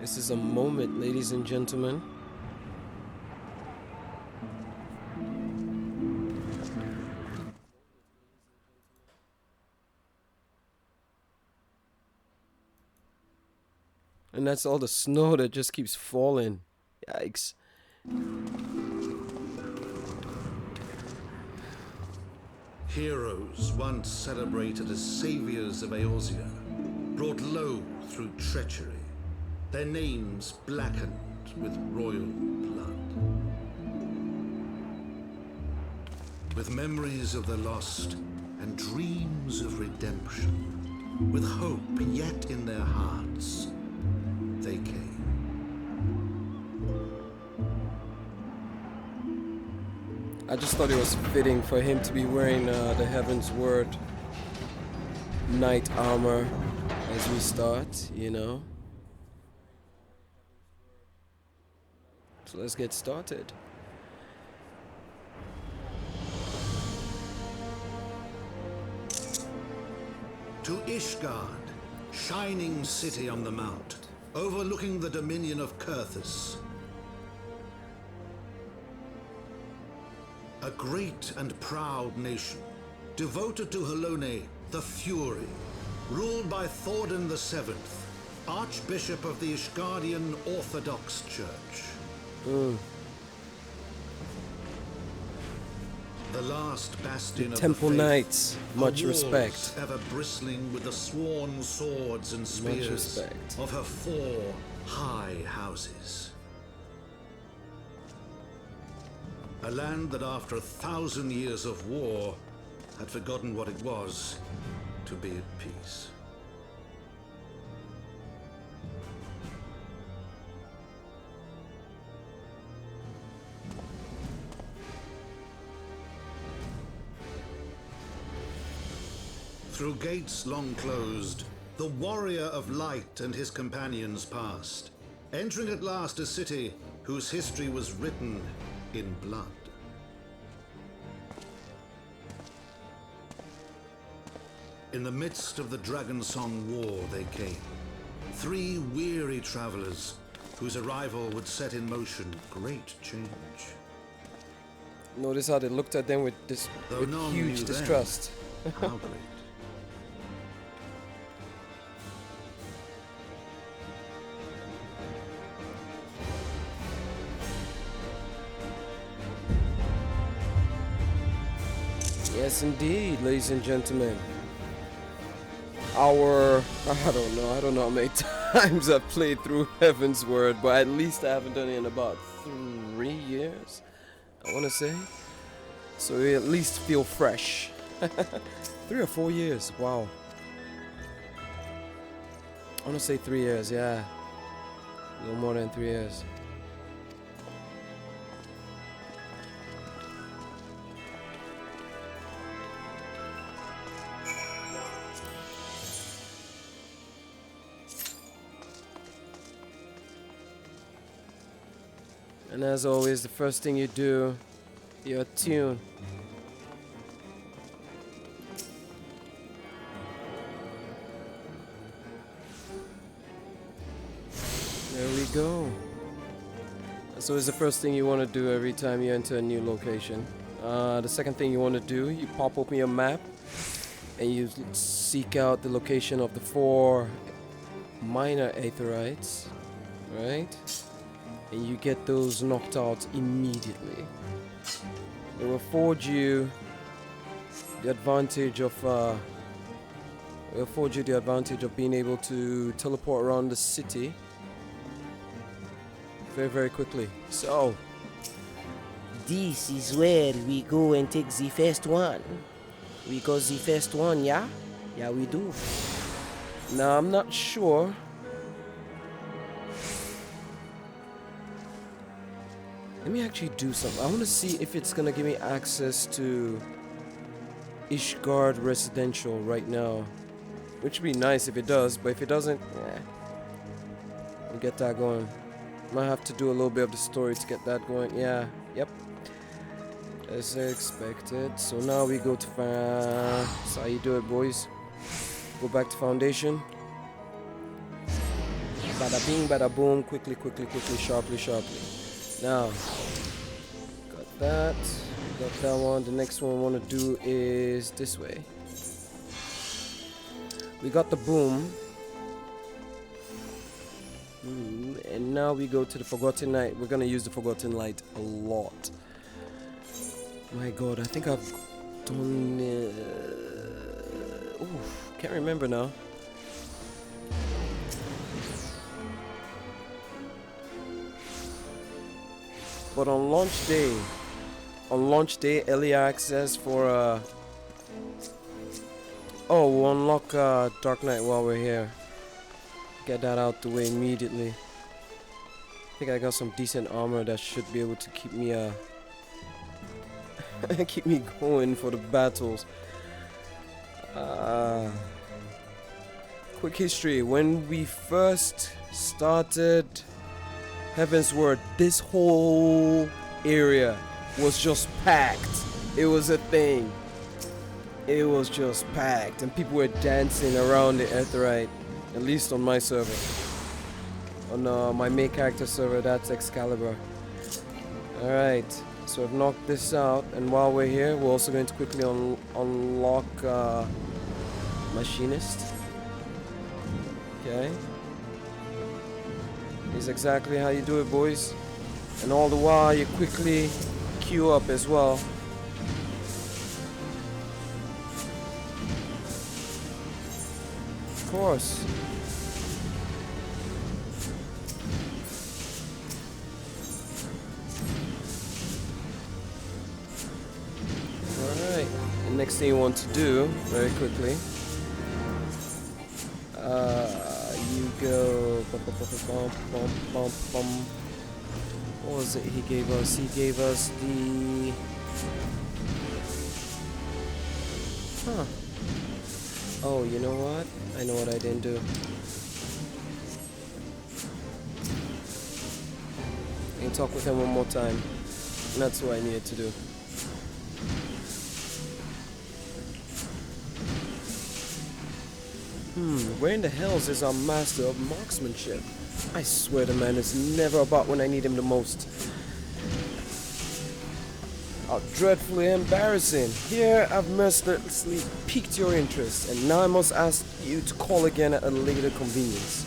This is a moment, ladies and gentlemen. And that's all the snow that just keeps falling. Yikes. Heroes once celebrated as saviors of Eorzea, brought low through treachery, their names blackened with royal blood. With memories of the lost and dreams of redemption, with hope yet in their hearts, they came. I just thought it was fitting for him to be wearing the Heavensward knight armor as we start, you know. So let's get started. To Ishgard, shining city on the mount, overlooking the dominion of Kurthus. A great and proud nation, devoted to Halone, the Fury, ruled by Thordan VII, Archbishop of the Ishgardian Orthodox Church. The last bastion of Temple the faith, Knights, much walls respect. ever bristling with the sworn swords and spears of her 4 high houses. A land that after 1,000 years of war had forgotten what it was to be at peace. Through gates long closed, the warrior of light and his companions passed, entering at last a city whose history was written in blood. In the midst of the Dragonsong War they came, 3 weary travelers whose arrival would set in motion great change. Notice how they looked at them with this huge distrust. How great. Yes, indeed, ladies and gentlemen. I don't know how many times I've played through Heavensward, but at least I haven't done it in about 3 years, I want to say. So we at least feel fresh. 3 or 4 years, wow. I want to say 3 years, yeah. A little more than 3 years. And as always, the first thing you do, you attune. There we go. So it's the first thing you want to do every time you enter a new location. The second thing you want to do, you pop open your map and you seek out the location of the 4 minor aetherites, right? And you get those knocked out immediately. It will afford you the advantage of being able to teleport around the city very, very quickly. So this is where we go and take the first one. We got the first one, yeah? Yeah, we do. now I'm not sure. Let me actually do something. I want to see if it's gonna give me access to Ishgard Residential right now, which would be nice if it does, but if it doesn't, we'll get that going. Might have to do a little bit of the story to get that going. Yeah, yep, as expected. So now we go to that's how you do it, boys. Go back to Foundation. Bada bing, bada boom. Quickly, quickly, quickly, sharply, sharply. Now, got that. Got that one. The next one I want to do is this way. We got the boom. And now we go to the Forgotten Light. We're gonna use the Forgotten Light a lot. My god, I think I've done... oof, can't remember now. But on launch day, early access for oh, we'll unlock Dark Knight while we're here. Get that out the way immediately. I think I got some decent armor that should be able to keep me keep me going for the battles. Quick history: when we first started Heavensward, this whole area was just packed. It was a thing. It was just packed, and people were dancing around the Aetheryte. At least on my server. On my main character server, that's Excalibur. Alright, so I've knocked this out, and while we're here, we're also going to quickly unlock Machinist. Okay. Here's exactly how you do it, boys. And all the while, you quickly queue up as well. Of course. Alright, the next thing you want to do, very quickly, you go, what was it he gave us? He gave us the, oh, you know what? I know what I didn't do. I can talk with him one more time. And that's what I needed to do. Where in the hells is our master of marksmanship? I swear the man is never about when I need him the most. How dreadfully embarrassing. Here I've mercilessly piqued your interest, and now I must ask you to call again at a later convenience.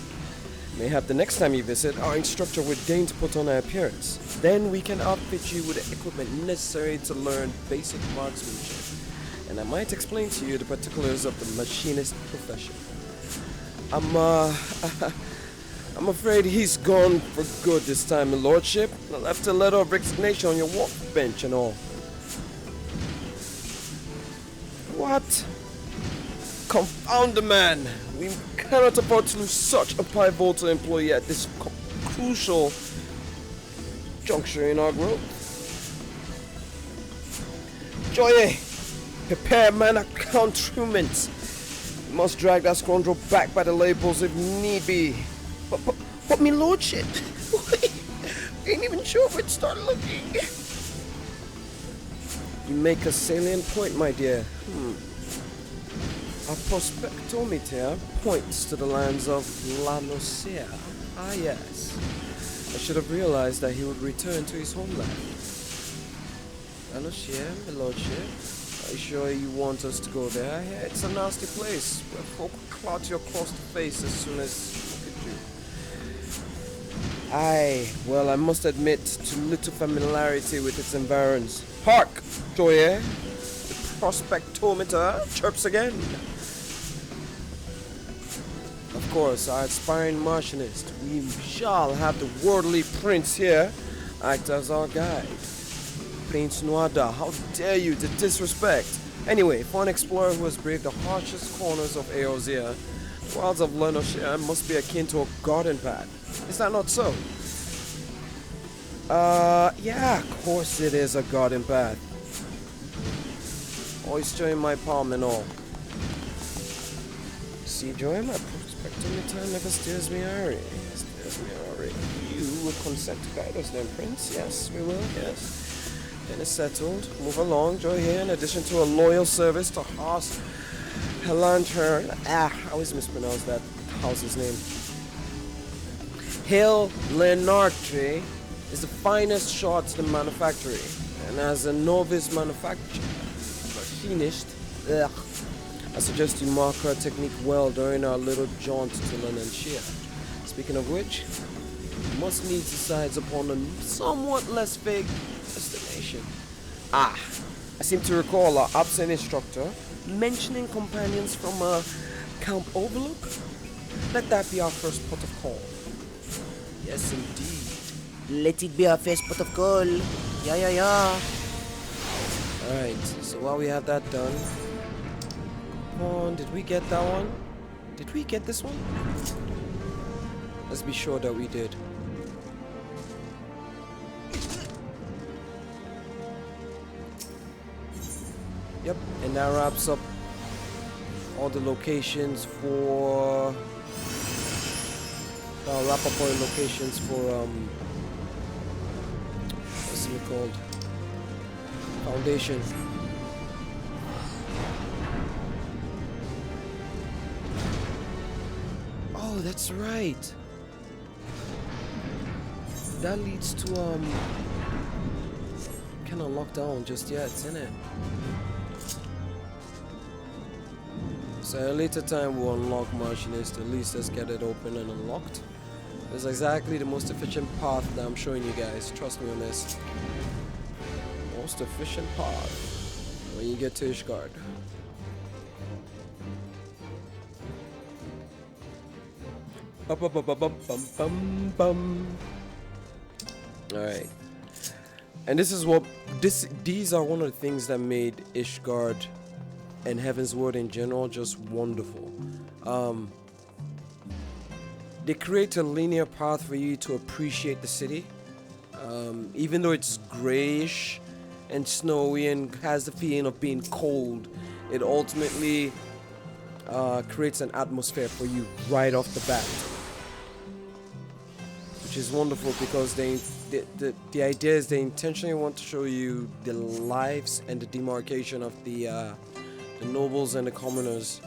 Mayhap the next time you visit, our instructor would deign to put on an appearance. Then we can outfit you with the equipment necessary to learn basic marksmanship, and I might explain to you the particulars of the machinist profession. I'm afraid he's gone for good this time, my lordship. I left a letter of resignation on your workbench and all. What? Confound the man! We cannot afford to lose such a pivotal employee at this crucial juncture in our growth. Joye, prepare man accoutrements. We must drag that scoundrel back by the labels if need be. But me lordship, we ain't even sure where to start looking. You make a salient point, my dear. Our prospectometer points to the lands of Lanosea. Ah, yes. I should have realized that he would return to his homeland. Lanosea, my lordship. Are you sure you want us to go there? Yeah, it's a nasty place where folk clot you across the face as soon as look at you. Aye, well, I must admit to little familiarity with its environs. Hark, Joye! The prospectometer chirps again. Of course, our aspiring machinist. We shall have the worldly prince here act as our guide. Prince Nuada, how dare you to disrespect? Anyway, for an explorer who has braved the harshest corners of Eorzea, the wilds of Lenoshire must be akin to a garden path. Is that not so? Yeah, of course it is a garden path. Oyster in my palm and all. See, Joy, my prospectometer never steers me awry. You will consent to guide us then, Prince? Yes, we will, yes. Then it's settled. Move along, Joy here, in addition to a loyal service to House Helantern. I always mispronounce that house's name. Hill Lenartre is the finest swordsman manufacturer, and as a novice machinist, I suggest you mark our technique well during our little jaunt to learn and share. Speaking of which, you must needs decide upon a somewhat less vague destination. I seem to recall our absent instructor mentioning companions from Camp Overlook. Let that be our first port of call. Yes, indeed. Let it be our first port of call. Yeah. Alright, so while we have that done, did we get that one? Did we get this one? Let's be sure that we did. Yep, and that wraps up all the locations for... I'll wrap up all the locations for, what's it called? Foundation. Oh, that's right. That leads to, can't unlock that one just yet, isn't it? So at a later time we'll unlock Machinist. At least let's get it open and unlocked. It's exactly the most efficient path that I'm showing you guys. Trust me on this. Most efficient path when you get to Ishgard. Alright. And this is what these are one of the things that made Ishgard and Heavensward in general just wonderful. They create a linear path for you to appreciate the city. Even though it's grayish and snowy and has the feeling of being cold, it ultimately creates an atmosphere for you right off the bat, which is wonderful because the idea is they intentionally want to show you the lives and the demarcation of the nobles and the commoners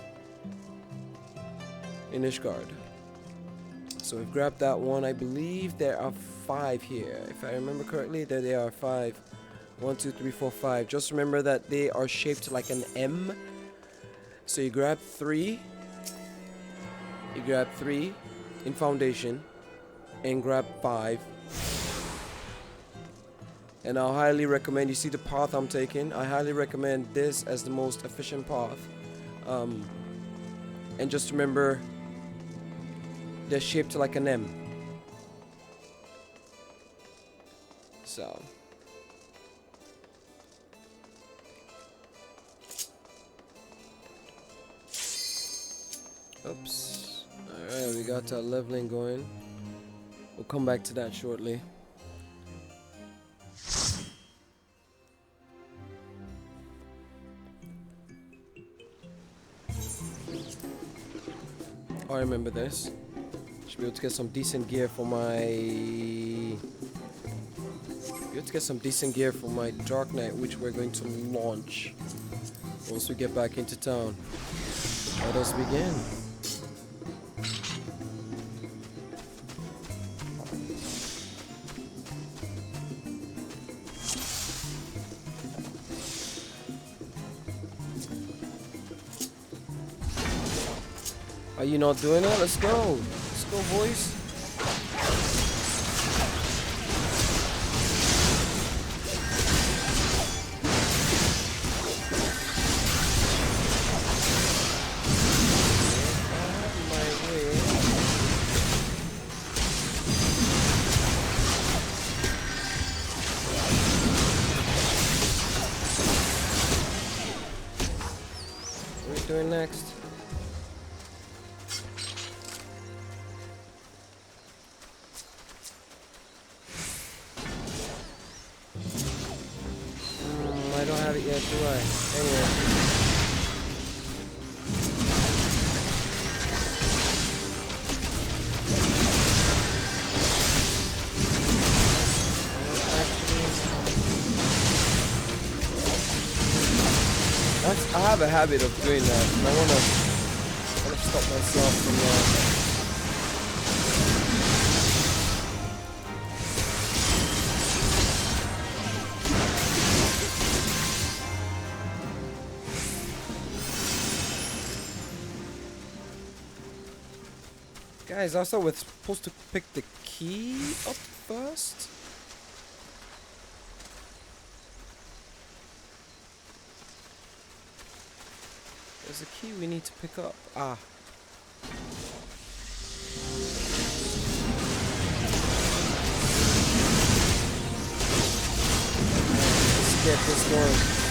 in Ishgard. So we've grabbed that one. I believe there are 5 here. If I remember correctly, there are 5. 1, 2, 3, 4, 5. Just remember that they are shaped like an M. So you grab 3. You grab 3 in foundation and grab 5. And I'll highly recommend, you see the path I'm taking, I highly recommend this as the most efficient path. And just remember, they're shaped like an M. So. Oops. Alright, we got our leveling going. We'll come back to that shortly. I remember this. Should be able to get some decent gear for my... Be able to get some decent gear for my Dark Knight, which we're going to launch once we get back into town. Let us begin. Are you not doing it? Let's go. Let's go, boys. What are we doing next? I don't have it yet, do I? Anyway. I have a habit of doing that, and I wanna stop myself from Guys, I thought we're supposed to pick the key up first. There's a key we need to pick up. Ah. Let's get this going.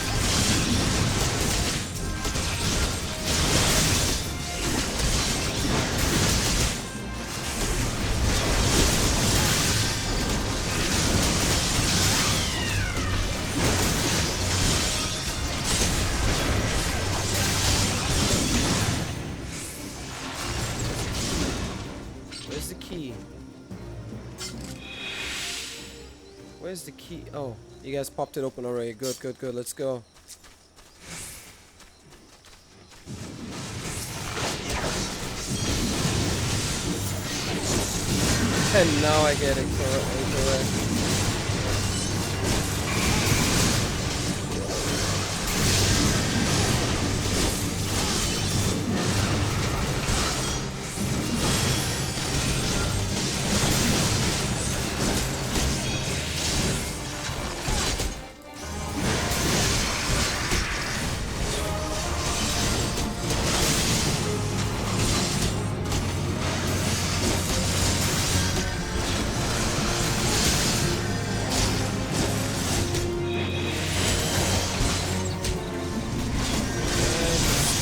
Where's the key? Oh, you guys popped it open already. Good, good, good. Let's go. And now I get it incorrect.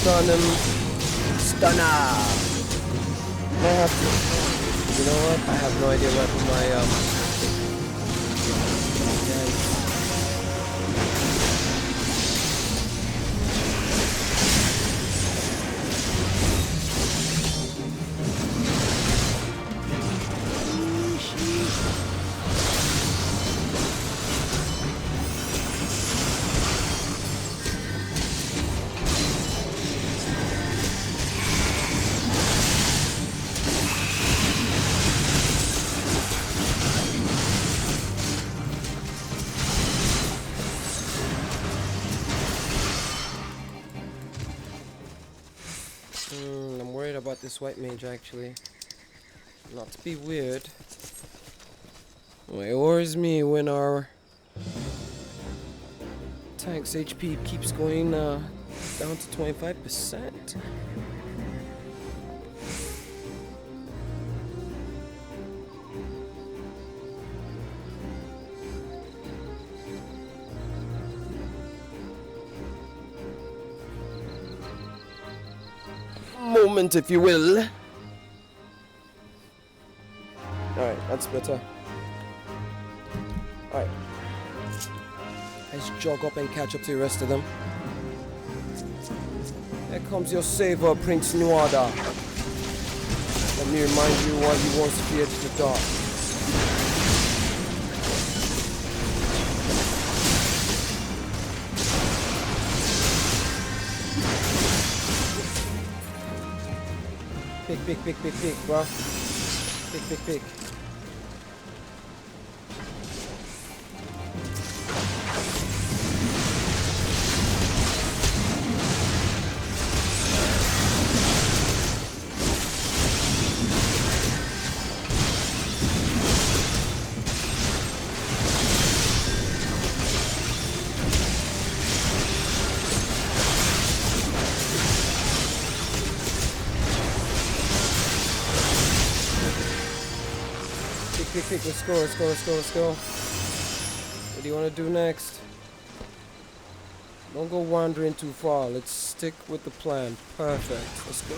Stun him. Stunner! I have to. You know what? I have no idea what my I'm worried about this white mage actually. Not to be weird. It worries me when our tank's HP keeps going down to 25%. Moment, if you will. Alright, that's better. Alright. Let's jog up and catch up to the rest of them. Here comes your savior, Prince Nuada. Let me remind you why you once feared the dark. Pick, bro. Pick. Pick, let's go. What do you want to do next? Don't go wandering too far. Let's stick with the plan. Perfect. Let's go.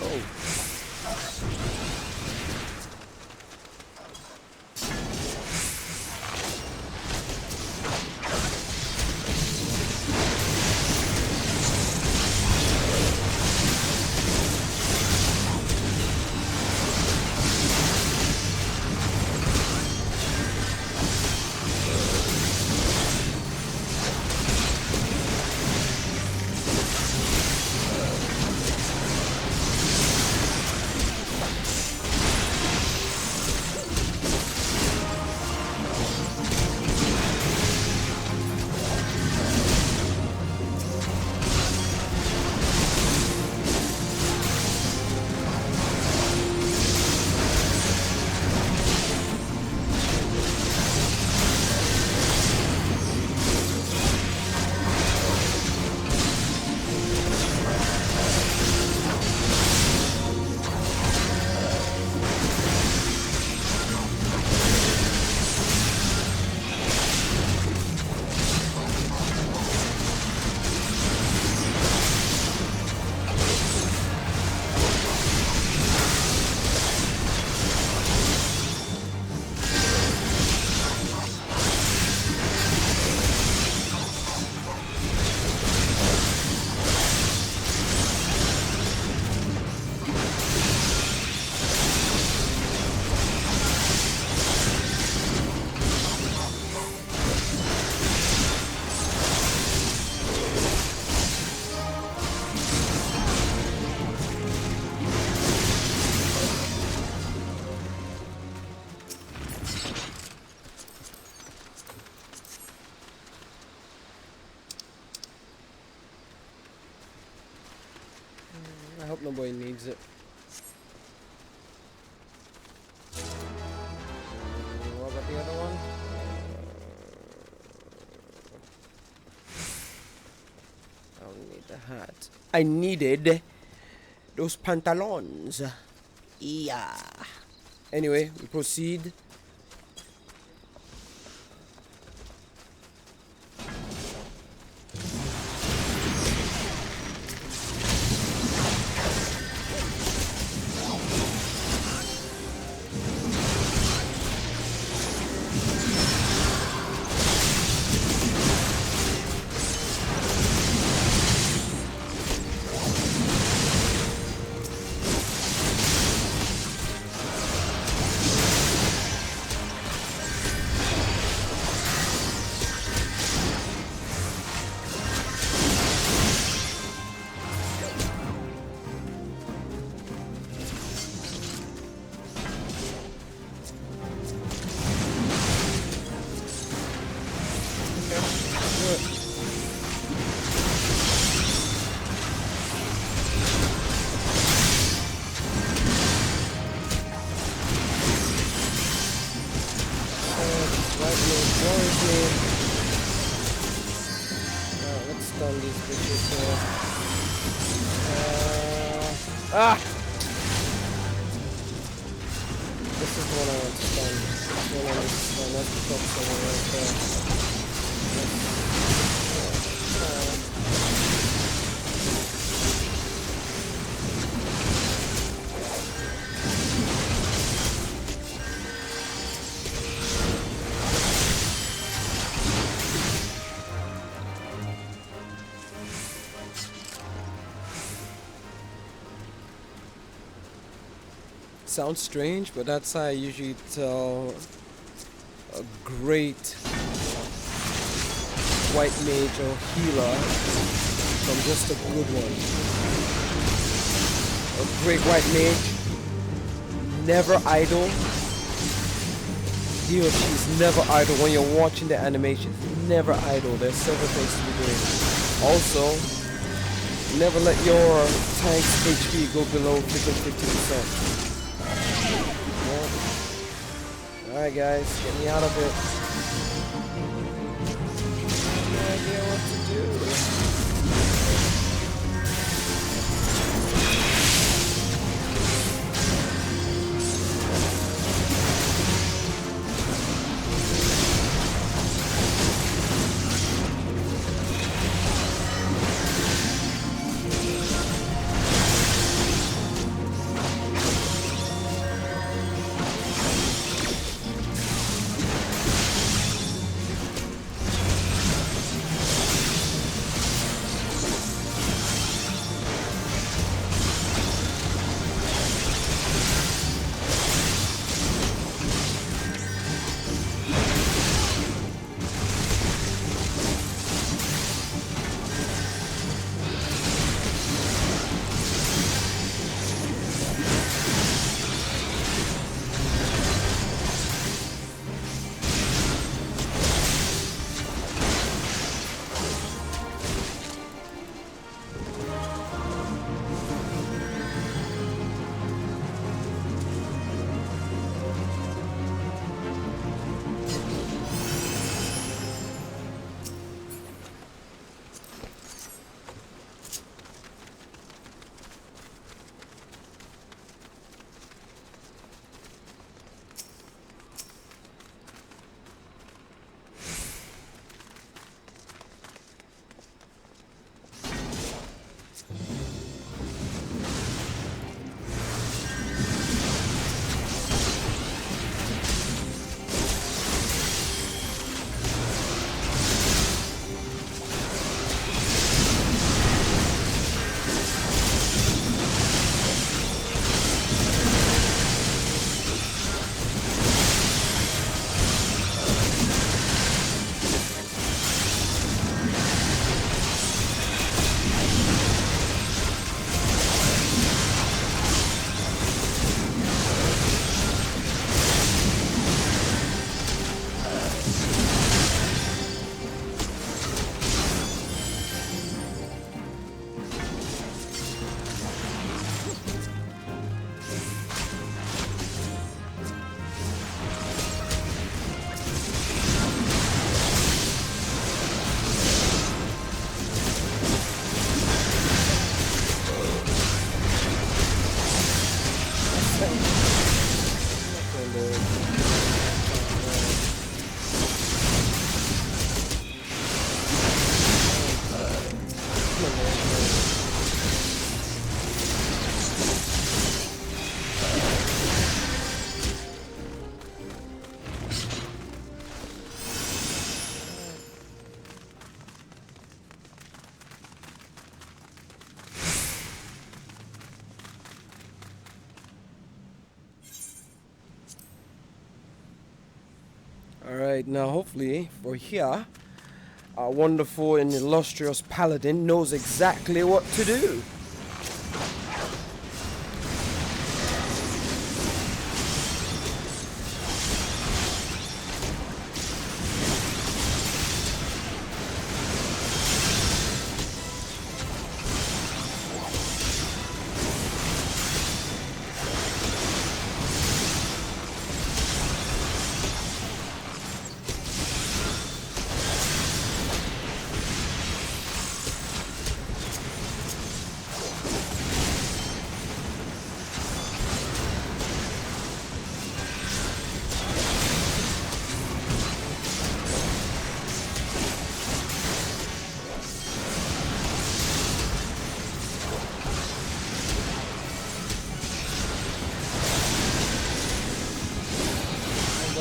Nobody needs it. What about the other one? I don't need the hat. I needed those pantaloons. Yeah. Anyway, we proceed. Let's stun these bitches here. This is the one I want to stun. This one I want to stun. That's the top one right there. Sounds strange, but that's how I usually tell a great white mage or healer from just a good one. A great white mage, never idle. He or she's never idle. When you're watching the animations, never idle. There's several things to be doing. Also, never let your tank's HP go below 50%. Alright guys, get me out of it. No idea what to do. Alright, now hopefully for here, our wonderful and illustrious paladin knows exactly what to do.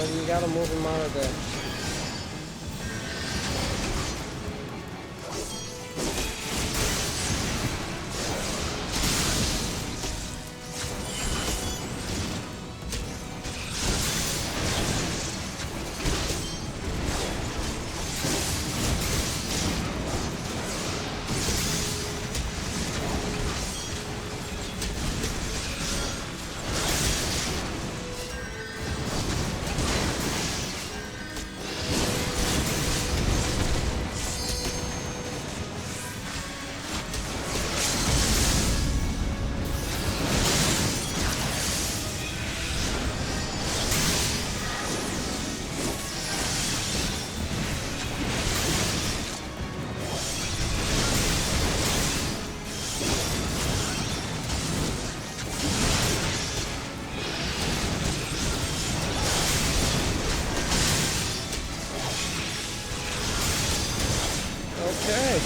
You gotta move him out of there. Okay.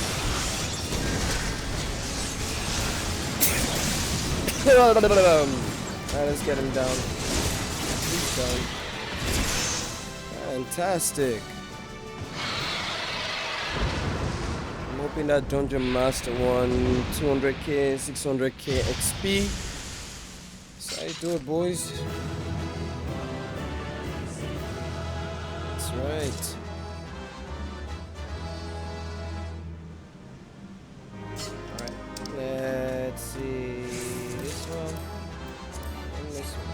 Alright, let's get him down. He's down. Fantastic. I'm hoping that Dungeon Master won 200k, 600k XP. That's how you do it, boys. That's right. Let's see this one and this one.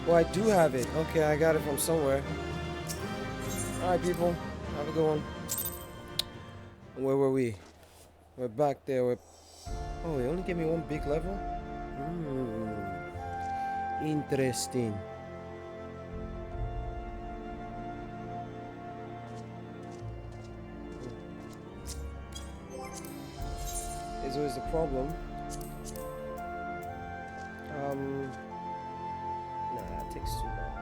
Oh, I do have it. Okay, I got it from somewhere. Alright, people. Have a good one. Where were we? We're back there. Oh, they only gave me one big level? Interesting. Is always the problem. Nah, that takes too long.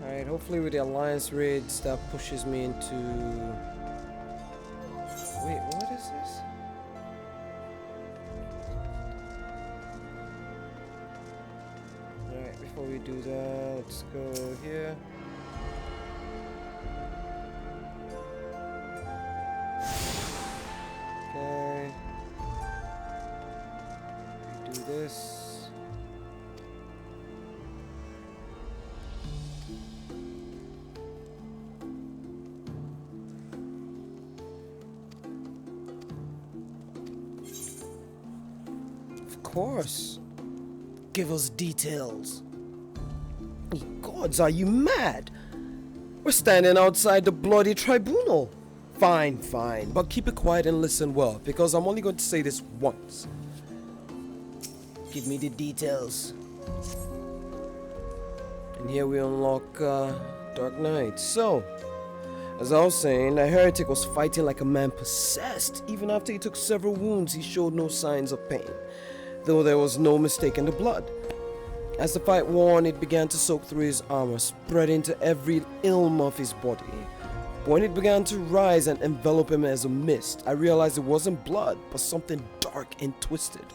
Alright, hopefully with the alliance raids that pushes me into... Wait, what is this? Alright, before we do that, let's go here. Okay. We do this. Of course. Give us details. Gods, are you mad? We're standing outside the bloody tribunal. Fine, fine, but keep it quiet and listen well, because I'm only going to say this once. Give me the details. And here we unlock Dark Knight. So, as I was saying, the heretic was fighting like a man possessed. Even after he took several wounds, he showed no signs of pain, though there was no mistaking the blood. As the fight wore on, it began to soak through his armor, spreading to every ilm of his body. When it began to rise and envelop him as a mist, I realized it wasn't blood, but something dark and twisted.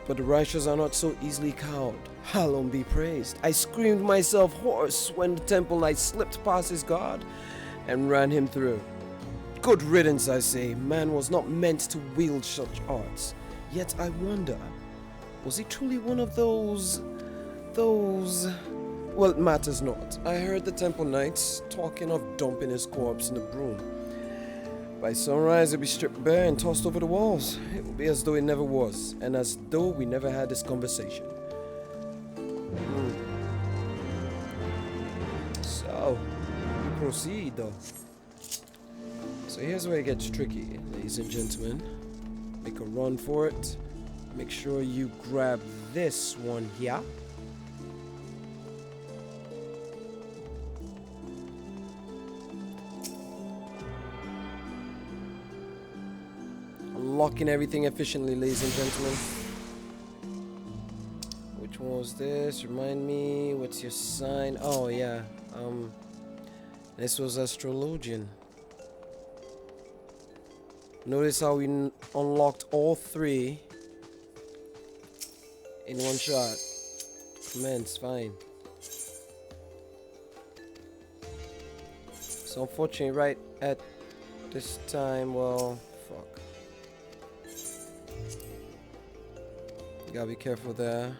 But the righteous are not so easily cowed. Halom be praised. I screamed myself hoarse when the temple knight slipped past his guard and ran him through. Good riddance, I say. Man was not meant to wield such arts. Yet I wonder, was he truly one of those... Well, it matters not. I heard the temple knights talking of dumping his corpse in the broom. By sunrise, he'll be stripped bare and tossed over the walls. It will be as though it never was, and as though we never had this conversation. So, we proceed though. So here's where it gets tricky, ladies and gentlemen. Make a run for it. Make sure you grab this one here. Unlocking everything efficiently, ladies and gentlemen. Which one was this? Remind me, what's your sign? Oh yeah, this was Astrologian. Notice how we unlocked all three in one shot. Commence, fine. So unfortunately, right at this time, well, fuck. You gotta be careful there.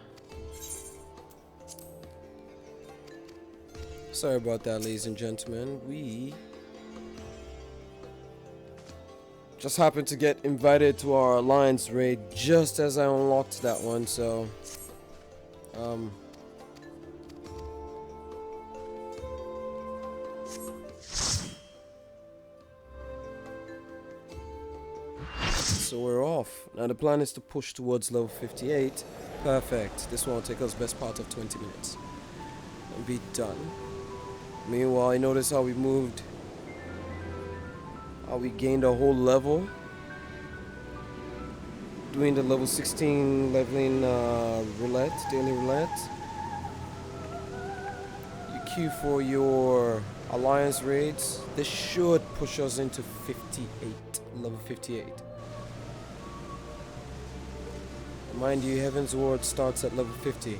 Sorry about that, ladies and gentlemen. We just happened to get invited to our alliance raid just as I unlocked that one, so so we're off. Now the plan is to push towards level 58. Perfect. This one will take us best part of 20 minutes and be done. Meanwhile, I notice how we moved, how we gained a whole level doing the level 16 leveling roulette, daily roulette. You queue for your alliance raids. This should push us into 58, level 58. Mind you, Heavensward starts at level 50.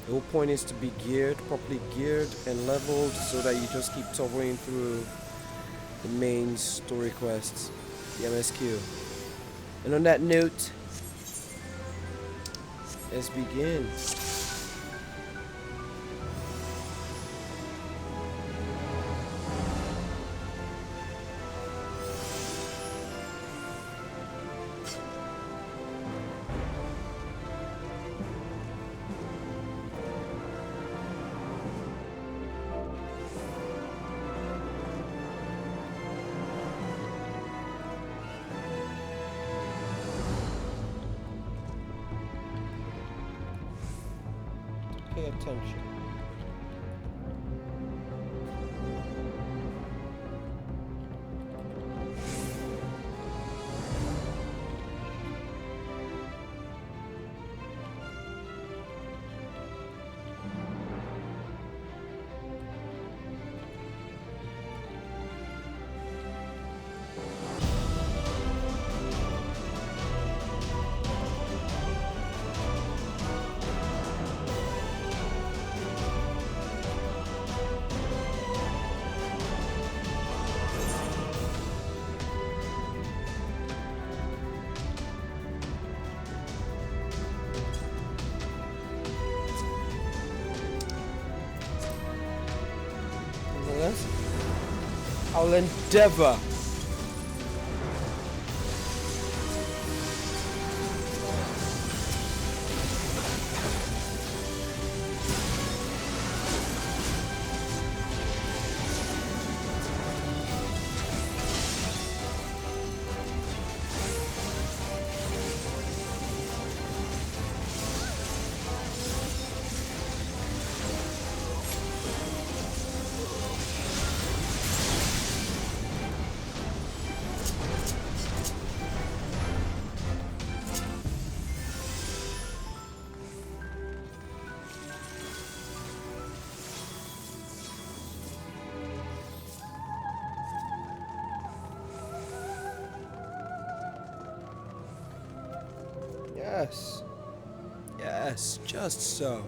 The whole point is to be geared, properly geared and leveled, so that you just keep towering through the main story quests, the MSQ. And on that note, let's begin. Pay attention. I'll endeavor. Yes. Yes, just so.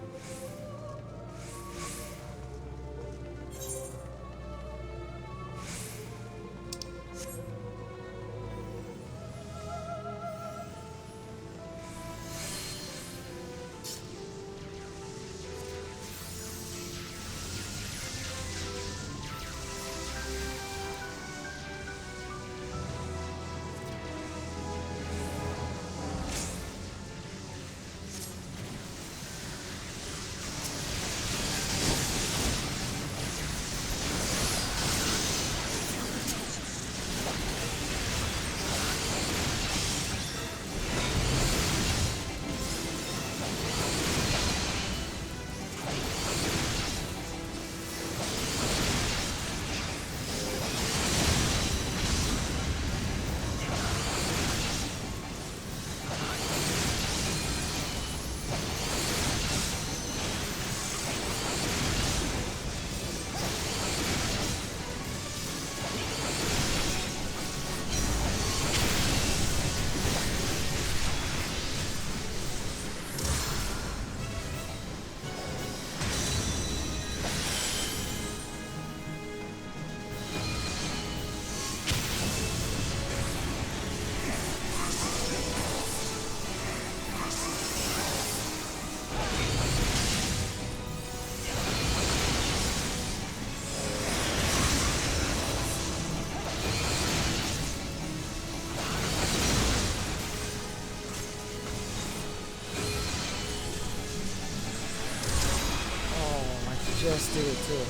Just did it too.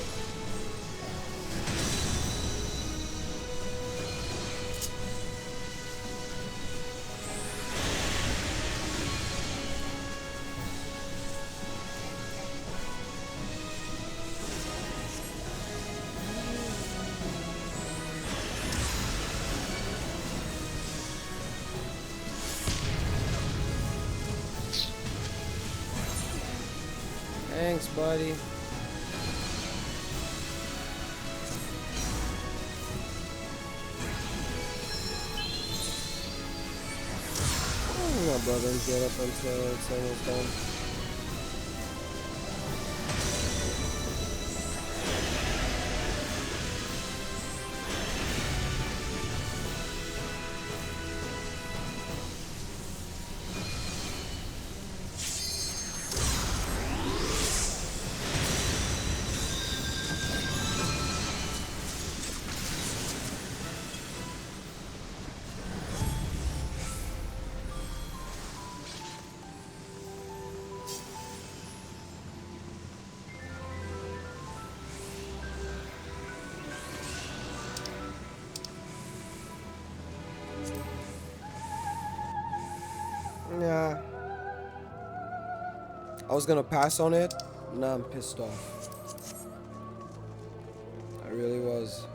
Thanks, buddy. I'm not bothering to get up until it's almost done. Yeah. I was gonna pass on it. Now I'm pissed off. I really was.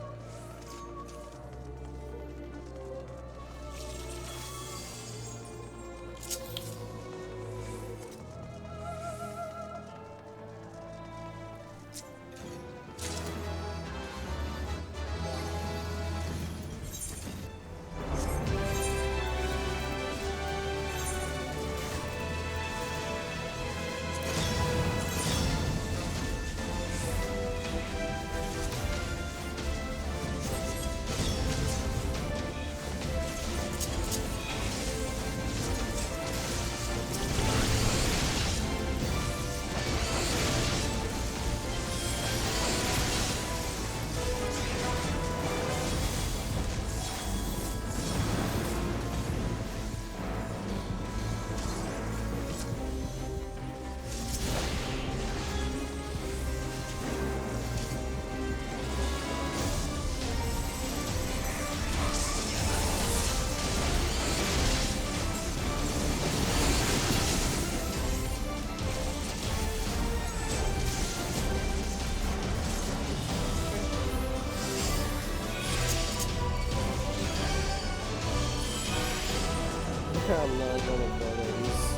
I'm not gonna bother this.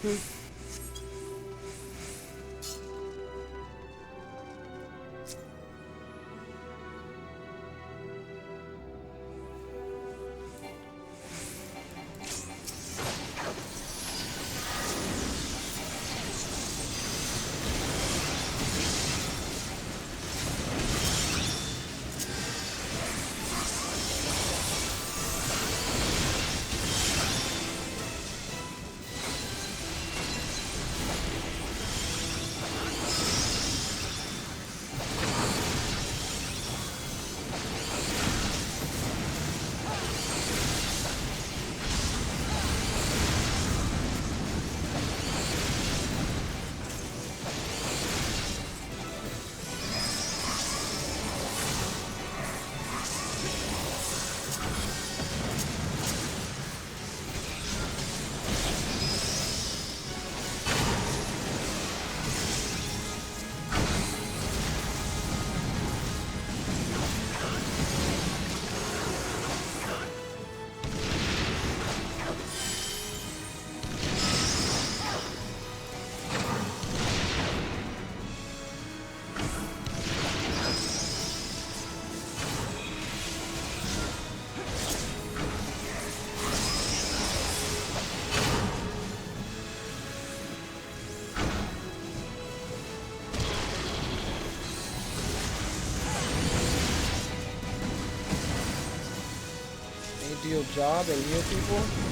Do your job and heal people.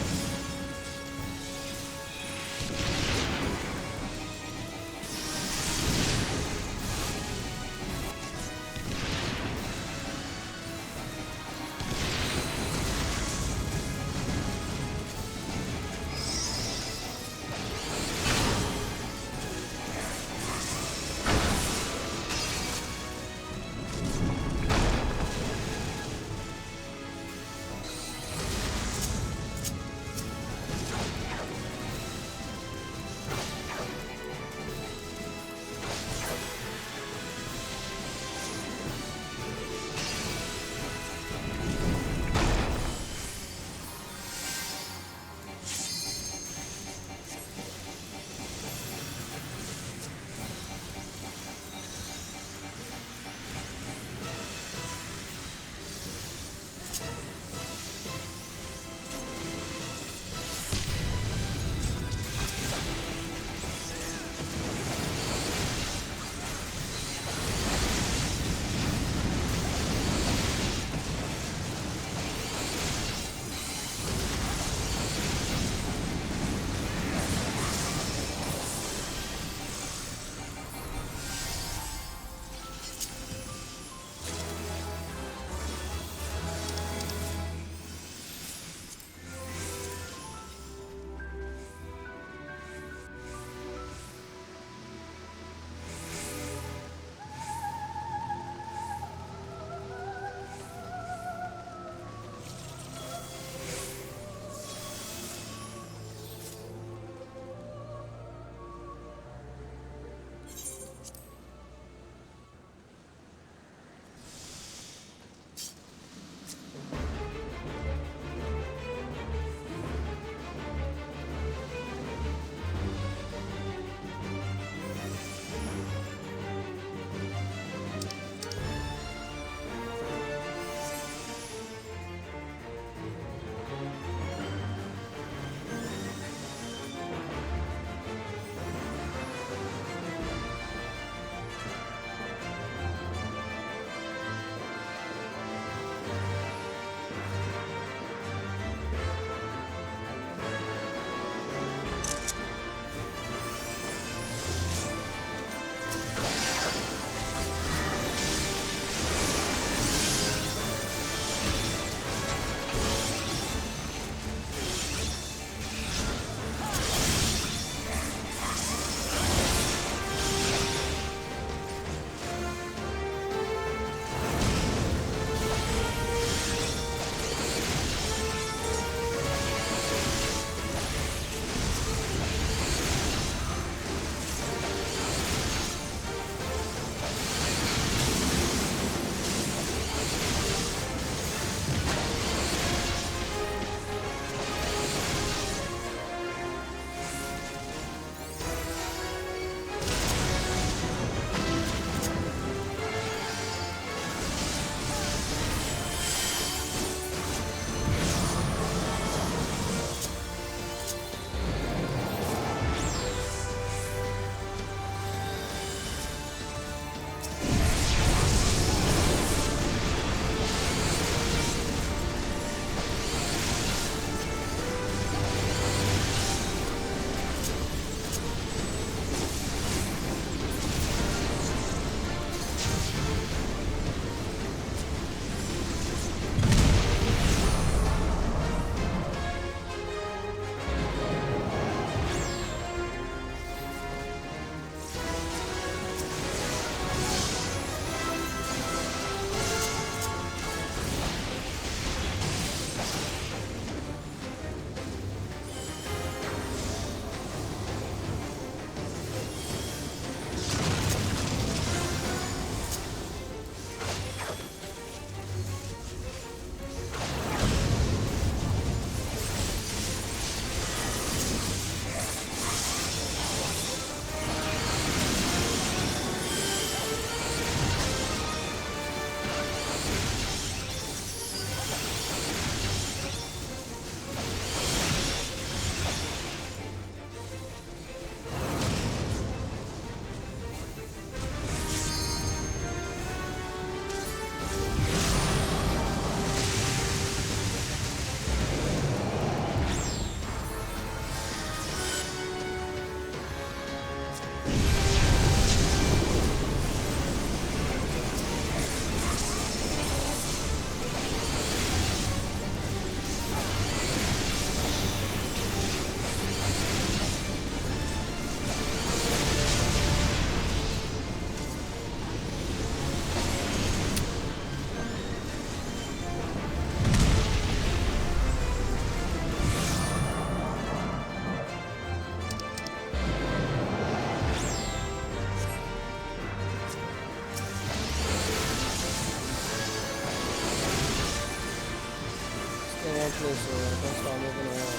one place, so don't start moving around.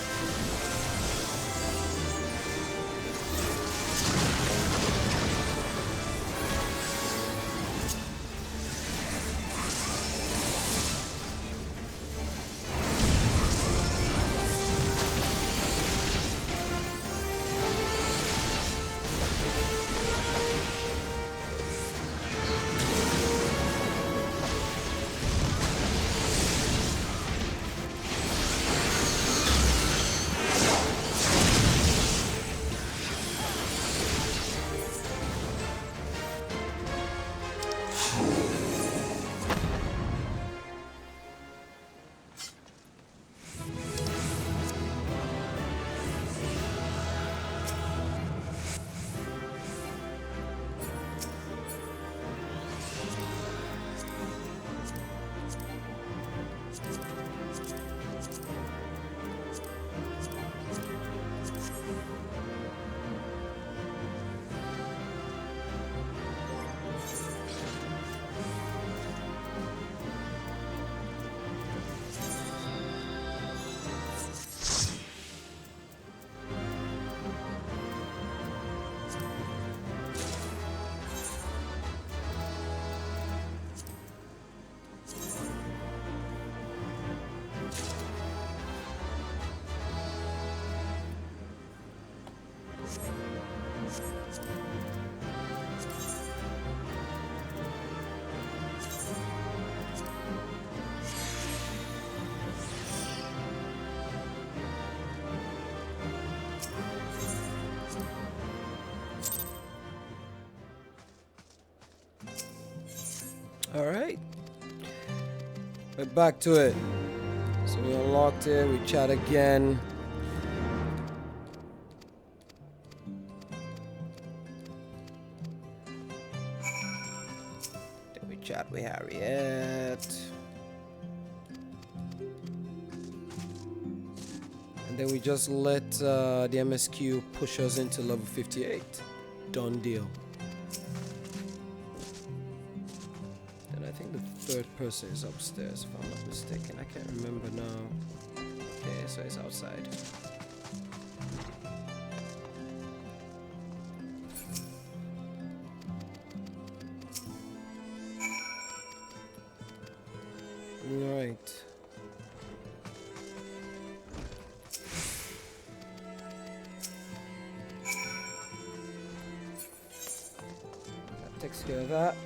Alright, we're back to it. So we unlocked it, we chat again. Then we chat with Harriet. And then we just let the MSQ push us into level 58. Done deal. Third person is upstairs, if I'm not mistaken. I can't remember now. Okay, so it's outside. Alright. That takes care of that.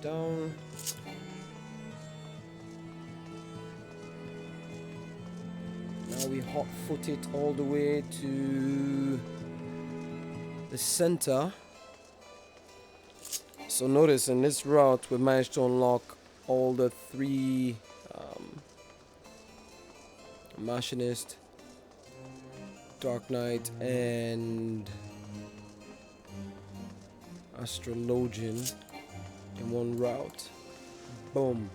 Down. Now we hot foot it all the way to the center. So notice in this route we managed to unlock all the three Machinist, Dark Knight, and Astrologian in one route. Boom.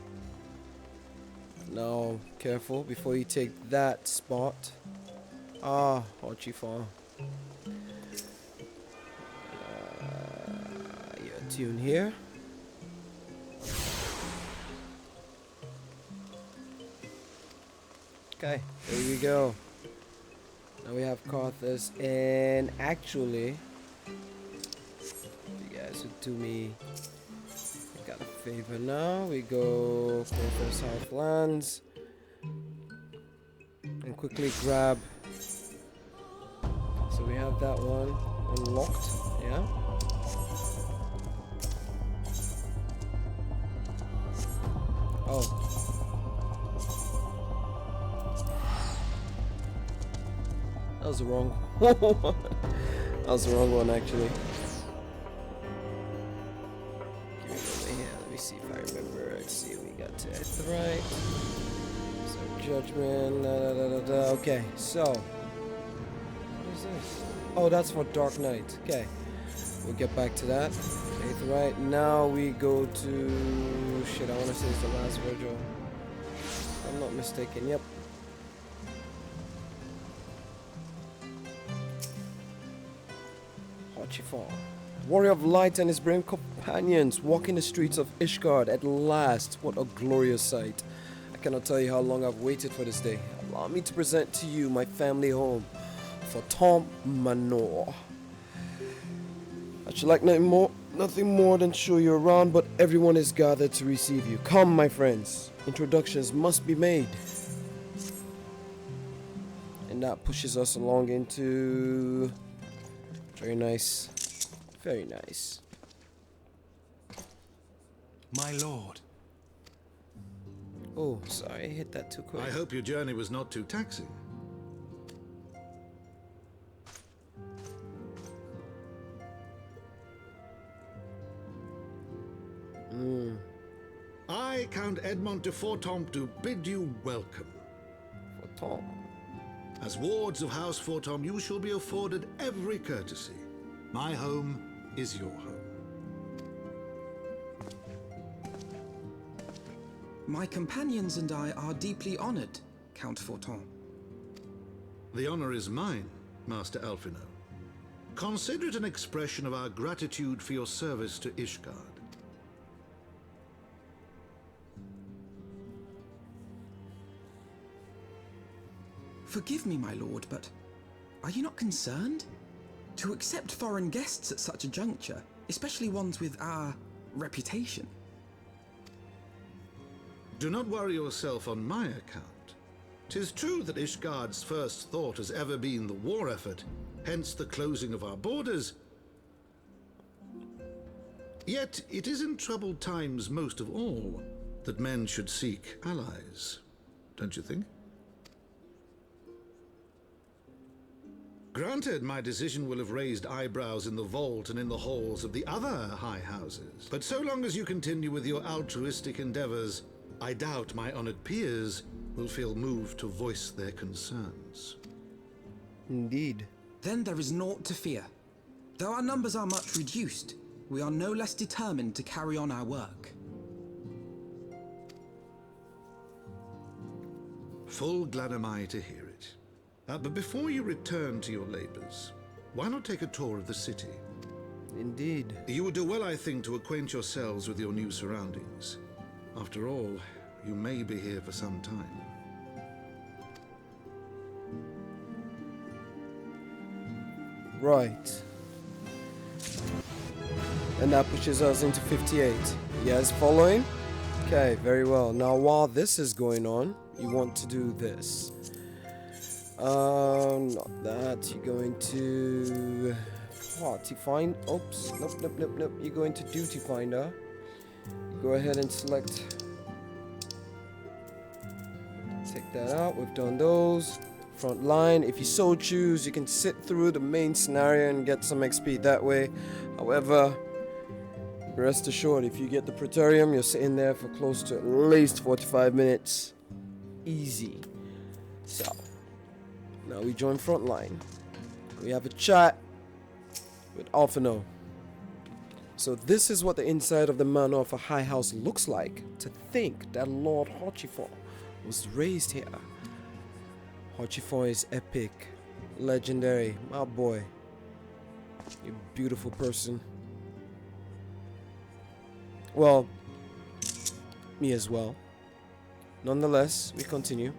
Now careful before you take that spot. Hachifa. Your tune here. Okay, there we go. Now we have Carthus, and actually, you guys would do me got a favor now. We go for Southlands and quickly grab. So we have that one unlocked, yeah. Oh. That was the wrong one. That was the wrong one actually. See if I remember. Let's see, we got to right. So judgment. Okay, so what is this? Oh, that's for Dark Knight. Okay, we'll get back to that. Right now we go to shit. I want to say it's the last Virgil. If I'm not mistaken. Yep. Hachifa. Warrior of Light and his brave companions walking the streets of Ishgard at last. What a glorious sight. I cannot tell you how long I've waited for this day. Allow me to present to you my family home, Forton Manor. I should like nothing more than show you around, but everyone is gathered to receive you. Come, my friends. Introductions must be made. And that pushes us along into... Very nice. Very nice. My lord. Oh, sorry, I hit that too quick. I hope your journey was not too taxing. I, Count Edmond de Forton, do bid you welcome. Forton. As wards of House Forton, you shall be afforded every courtesy. My home is your home. My companions and I are deeply honored, Count Forton. The honor is mine, Master Alphino. Consider it an expression of our gratitude for your service to Ishgard. Forgive me, my lord, but are you not concerned? To accept foreign guests at such a juncture, especially ones with our reputation. Do not worry yourself on my account. 'Tis true that Ishgard's first thought has ever been the war effort, hence the closing of our borders. Yet it is in troubled times most of all that men should seek allies, don't you think? Granted, my decision will have raised eyebrows in the vault and in the halls of the other high houses. But so long as you continue with your altruistic endeavors, I doubt my honored peers will feel moved to voice their concerns. Indeed. Then there is naught to fear. Though our numbers are much reduced, we are no less determined to carry on our work. Full glad am I to hear it. But before you return to your labors, why not take a tour of the city? Indeed. You would do well, I think, to acquaint yourselves with your new surroundings. After all, you may be here for some time. Right. And that pushes us into 58. You guys following? Okay, very well. Now while this is going on, you want to do this. Not that. You're going to party find. Oops. Nope. You're going to duty finder. Go ahead and select. Take that out. We've done those. Front line. If you so choose, you can sit through the main scenario and get some XP that way. However, rest assured, if you get the Praetorium, you're sitting there for close to at least 45 minutes. Easy. So. Now we join Frontline. We have a chat with Alphino. So this is what the inside of the manor of a high house looks like. To think that Lord Horchifon was raised here. Horchifon is epic, legendary, my boy. You beautiful person. Well, me as well. Nonetheless, we continue.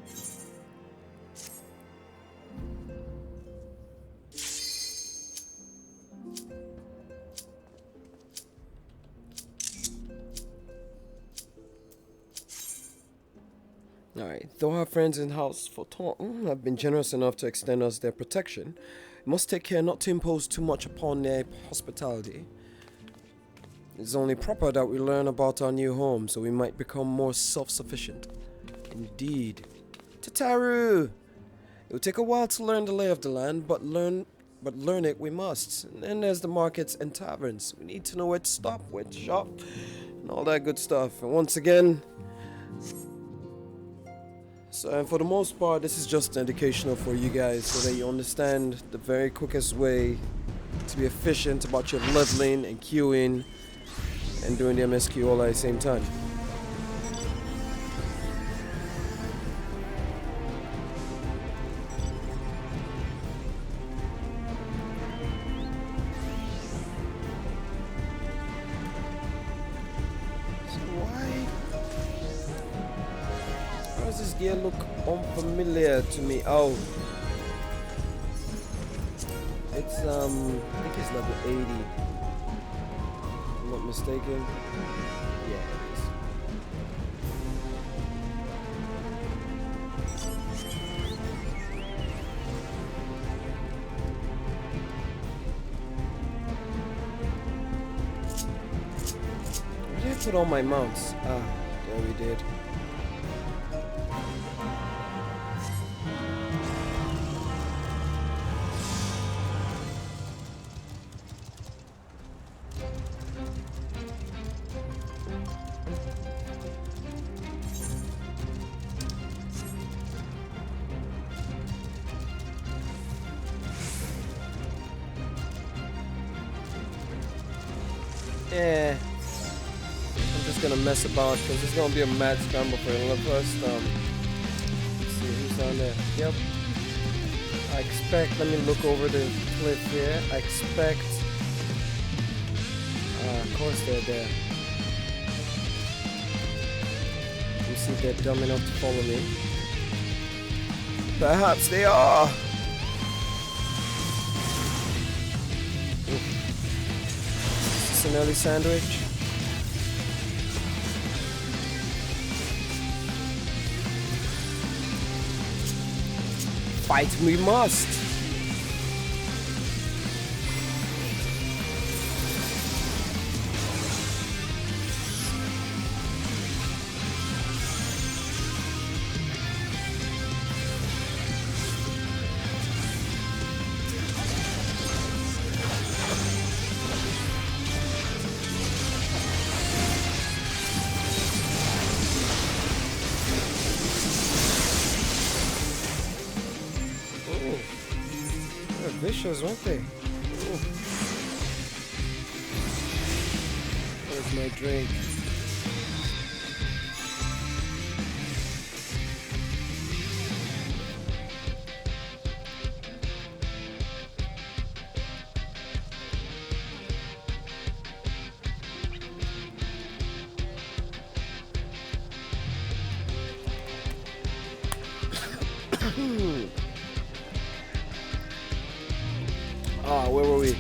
Alright, though our friends in House Forton have been generous enough to extend us their protection, we must take care not to impose too much upon their hospitality. It's only proper that we learn about our new home so we might become more self-sufficient. Indeed. Tataru! It will take a while to learn the lay of the land, but learn it we must. And then there's the markets and taverns. We need to know where to stop, where to shop, and all that good stuff. And once again, and for the most part, this is just educational for you guys so that you understand the very quickest way to be efficient about your leveling and queuing and doing the MSQ all at the same time. does this gear look unfamiliar to me? Oh. It's I think it's level 80. If I'm not mistaken. Yeah, it is. Where did I put all my mounts? Ah, there we did. Yeah, I'm just gonna mess about because it's gonna be a mad scramble for it. First, let's see who's down there. Yep. I expect. Let me look over the cliff here. I expect. Of course they're there. Let me see if they're dumb enough to follow me. Perhaps they are. An early sandwich. Fight we must. Vicious, weren't they? Ooh. Where's my drink? Ah, where were we?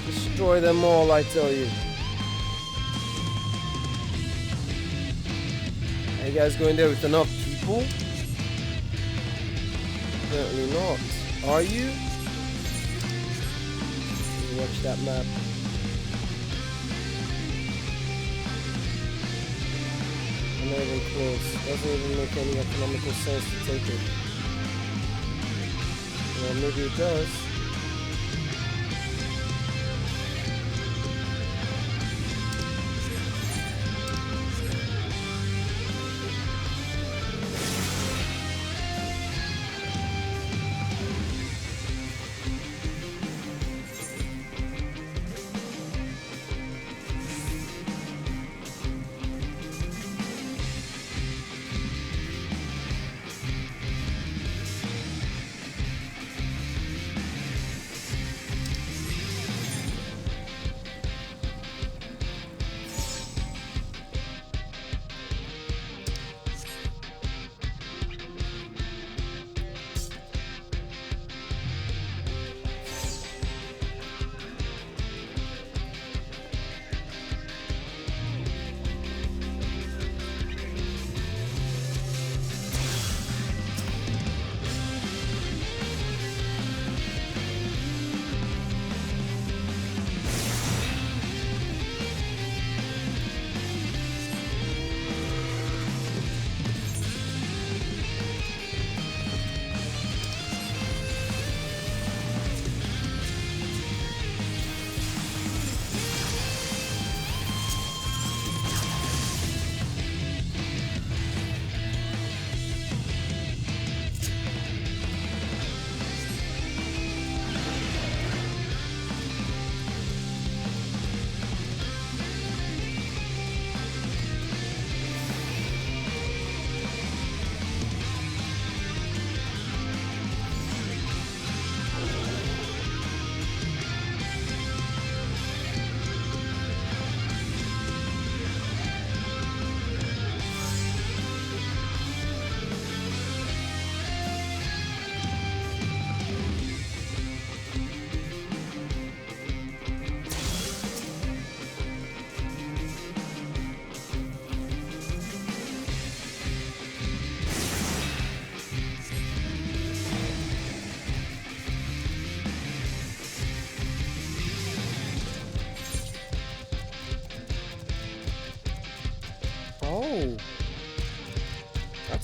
Destroy them all, I tell you. Are you guys going there with enough people? Apparently not. Are you? Watch that map. I'm not even close. Doesn't even make any economical sense to take it. Well, maybe it does.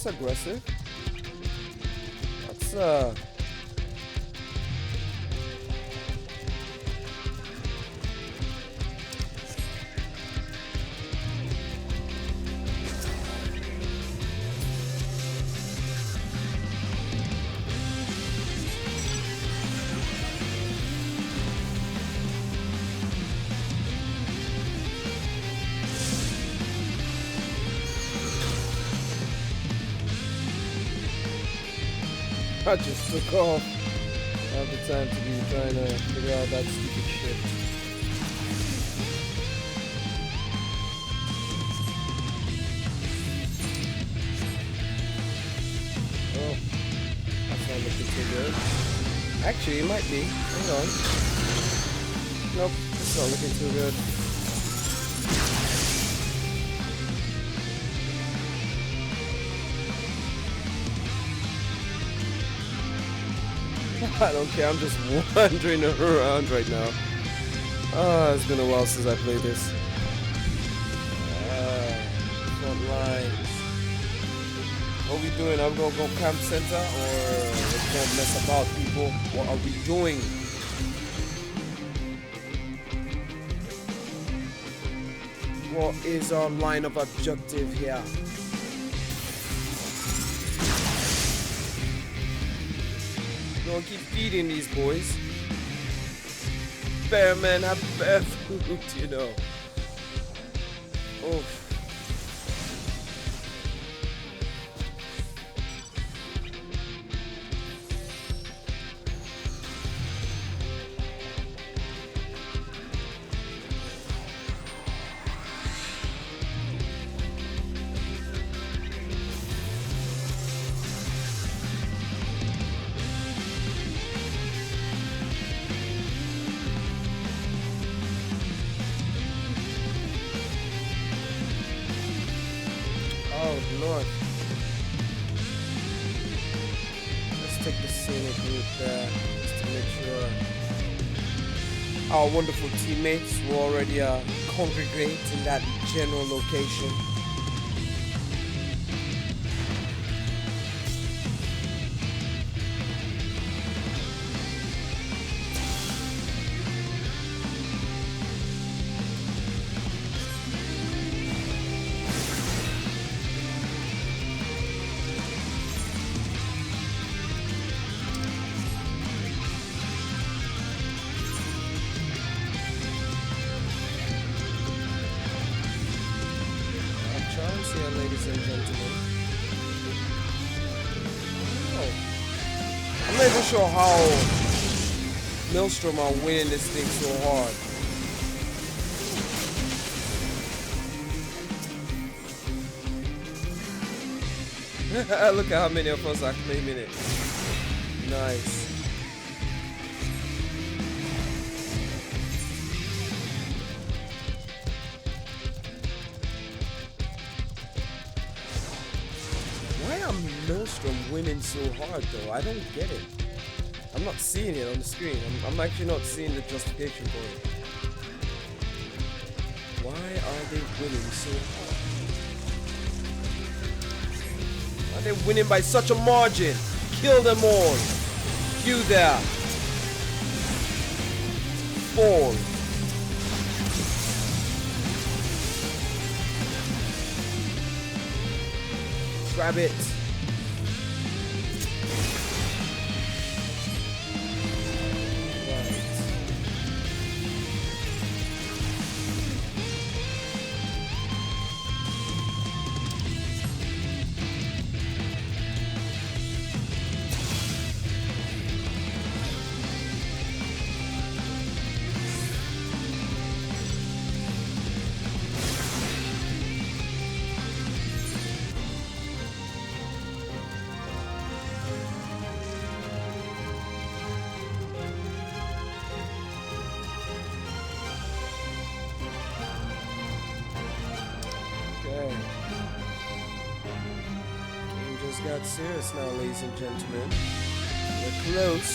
That's aggressive. That's I just took off. I have the time to be trying to figure out that stupid shit. Oh, that's not looking too good. Actually, it might be. Hang on. Nope, it's not looking too good. I don't care, I'm just wandering around right now. Ah, it's been a while since I played this. Front lines. What are we doing? I'm gonna go camp center or let's go mess about, people? What are we doing? What is our line of objective here? Gonna keep feeding these boys. Bear men have bear food, you know. Oh. Oh Lord. Let's take the scenic route there just to make sure our wonderful teammates will already congregate in that general location. Here, ladies and gentlemen. Oh. I'm not even sure how Maelstrom are winning this thing so hard. Look at how many of us are claiming it. Nice. Maelstrom winning so hard though? I don't get it. I'm not seeing it on the screen. I'm actually not seeing the justification for it. Why are they winning so hard? Why are they winning by such a margin? Kill them all. You there. Fall. Grab it. Game just got serious now, ladies and gentlemen. We're close.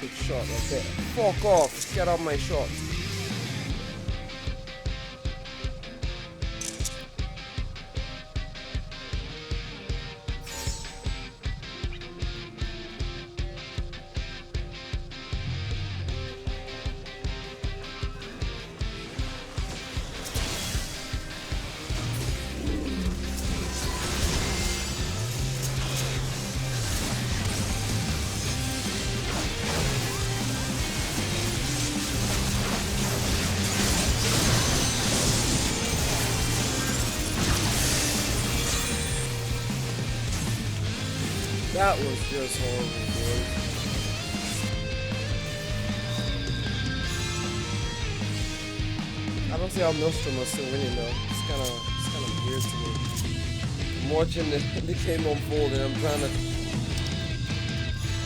quick shot right there. Fuck off! Get out my shot. That was just horrible, boys. I don't see how Nostrum are still winning though. It's kind of weird to me. I'm watching the game unfold and I'm trying to.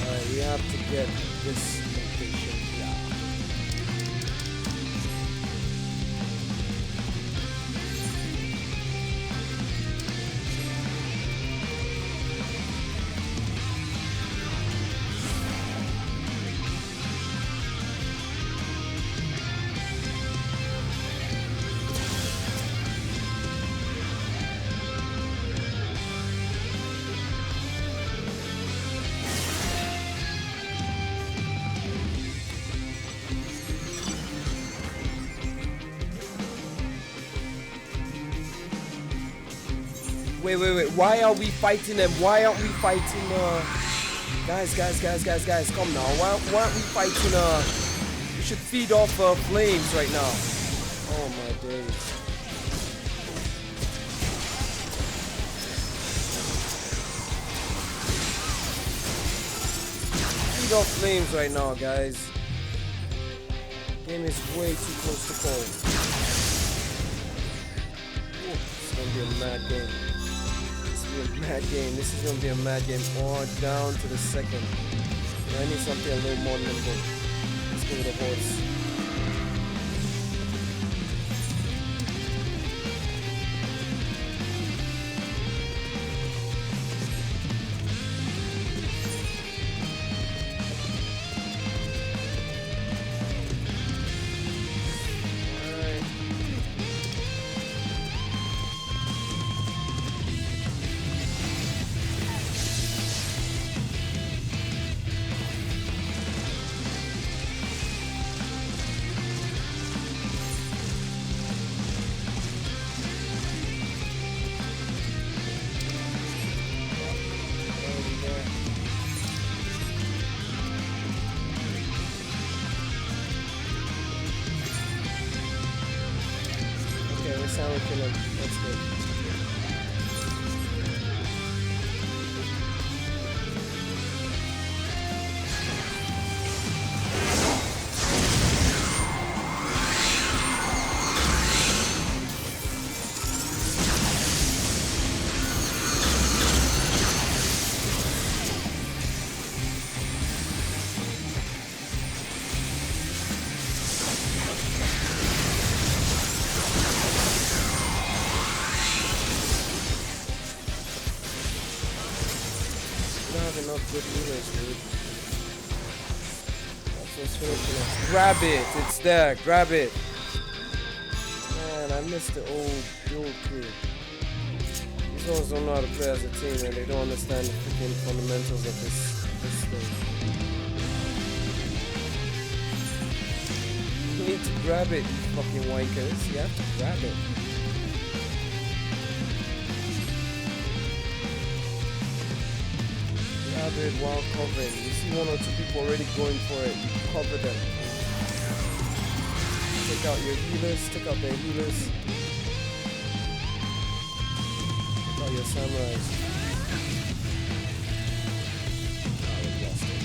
Alright, we have to get this location. Yeah. Wait, why are we fighting them? Why aren't we fighting, guys, come now. Why aren't we fighting, we should feed off, flames right now. Oh my days. Feed off flames right now, guys. Game is way too close to call. It's gonna be a mad game. This is gonna be a mad game. Or down to the second. I need something a little more nimble. Let's go with the horse. Sound killer. That's good. Enough good healers, dude. That's what's finishing us. Grab it! It's there! Grab it! Man, I miss the old dual crew. These ones don't know how to play as a team and they don't understand the freaking fundamentals of this thing. You need to grab it, you fucking wankers. You have to grab it. Grab it while covering. You see one or two people already going for it. You cover them. Take out your healers. Take out their healers. Take out your samurais. Ah, we lost it.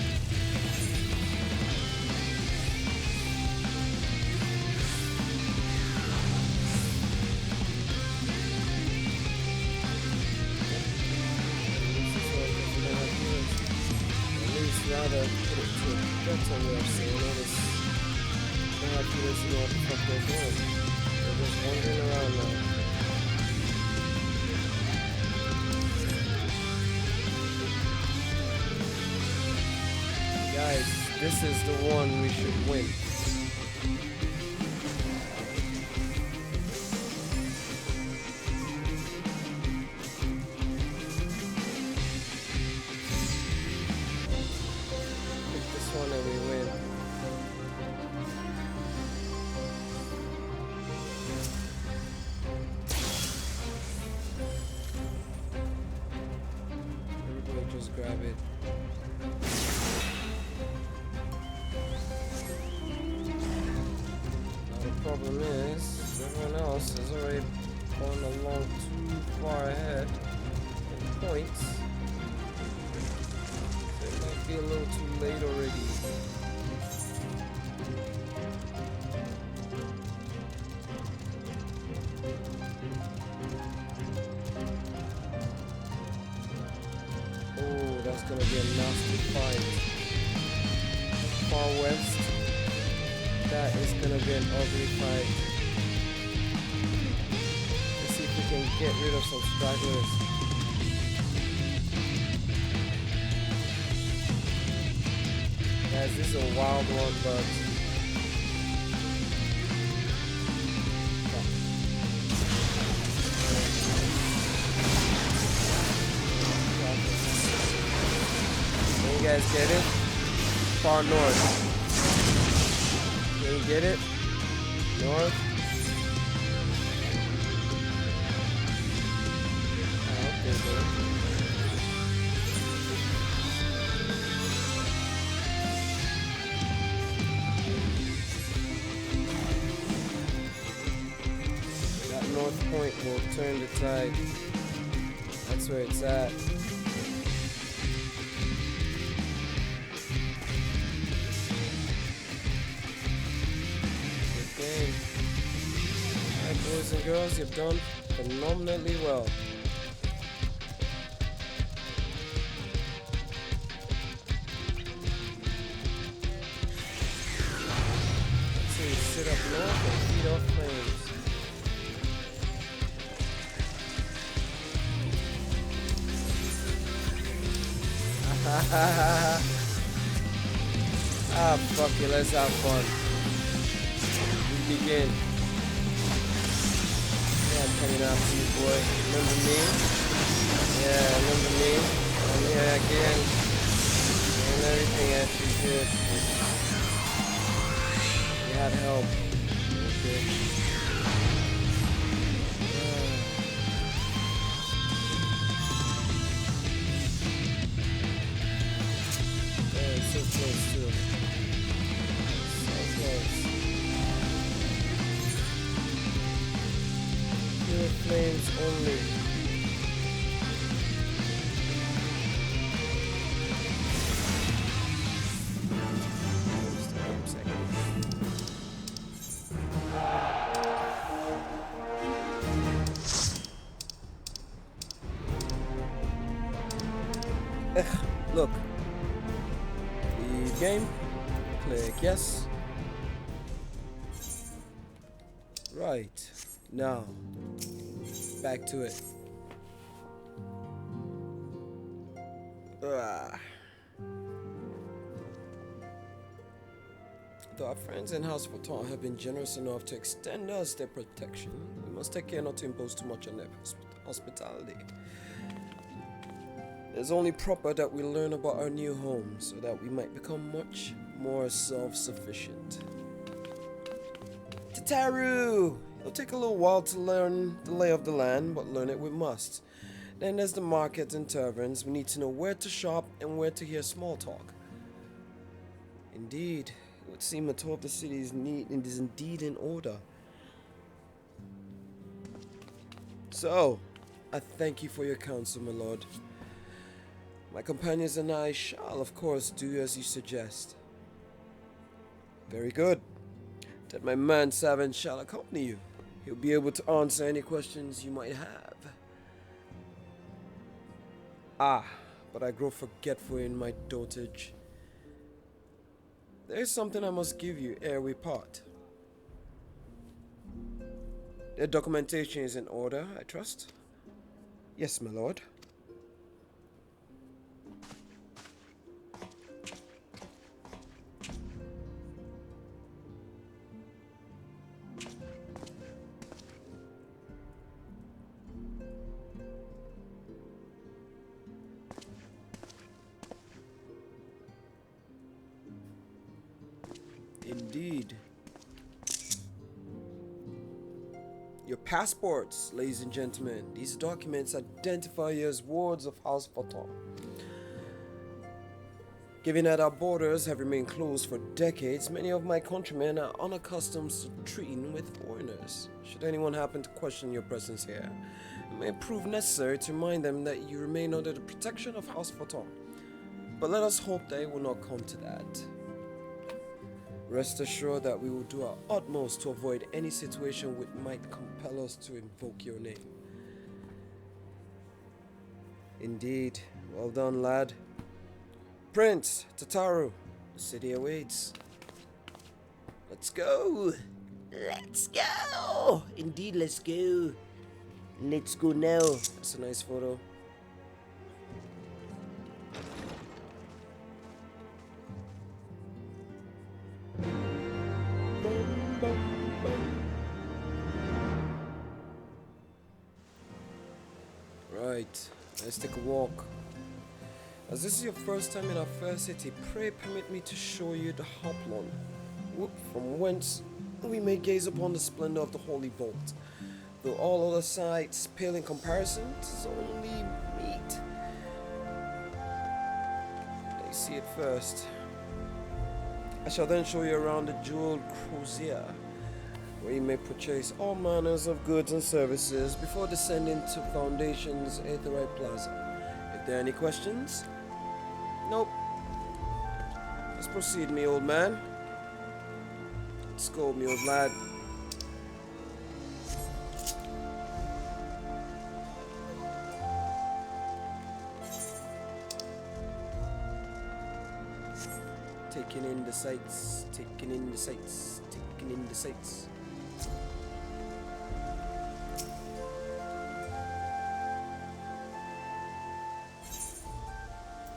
Rather put it to a better way of saying it is they have healers who know what the fuck they're doing. They're just wandering around now. Guys, this is the one we should win. Pick this one and we win. Everybody just grab it. Problem is, everyone else has already gone along too far ahead in points. So it might be a little too late already. Oh, that's gonna be a nasty fight. Far west. That is gonna be an ugly fight. Let's see if we can get rid of some stragglers. Guys, this is a wild one, but can you guys get it? Far north. Can you get it? North? Okay, good. That north point will turn the tide. That's where it's at. Boys and girls, you've done phenomenally well. Let's see, sit up north and feed off flames. Ah, fuck it, let's have fun. We begin. I'm coming after you, boy. Remember me? Yeah, remember me? I'm here again. Doing everything at you good. You had help. Okay. Yeah, it's so close too. So close. Flames only. Look. Leave game. Click yes. Right. Now. Back to it. Though our friends in House Photon have been generous enough to extend us their protection, we must take care not to impose too much on their hospitality. It's only proper that we learn about our new home so that we might become much more self-sufficient. Tataru! It'll take a little while to learn the lay of the land, but learn it we must. Then there's the markets and taverns. We need to know where to shop and where to hear small talk. Indeed, it would seem a tour of the city is indeed in order. So, I thank you for your counsel, my lord. My companions and I shall, of course, do as you suggest. Very good. That my man Savin shall accompany you. He'll be able to answer any questions you might have. Ah, but I grow forgetful in my dotage. There is something I must give you ere we part. The documentation is in order, I trust? Yes, my lord. Indeed. Your passports, ladies and gentlemen. These documents identify you as wards of House Photon. Given that our borders have remained closed for decades, many of my countrymen are unaccustomed to treating with foreigners. Should anyone happen to question your presence here, it may prove necessary to remind them that you remain under the protection of House Photon. But let us hope that it will not come to that. Rest assured that we will do our utmost to avoid any situation which might compel us to invoke your name. Indeed, well done, lad. Prince, Tataru, the city awaits. Let's go! Let's go! Indeed, let's go. Let's go now. That's a nice photo. Right, let's take a walk. As this is your first time in our fair city, pray permit me to show you the Hoplon, from whence we may gaze upon the splendor of the Holy Vault. Though all other sights pale in comparison, 'tis only meat. Let me see it first. I shall then show you around the jeweled crozier, where you may purchase all manners of goods and services before descending to Foundation's Aetherite Plaza. If there are any questions? Nope. Let's proceed, me old man. Let's go, me old lad. Taking in the sights, taking in the sights, taking in the sights.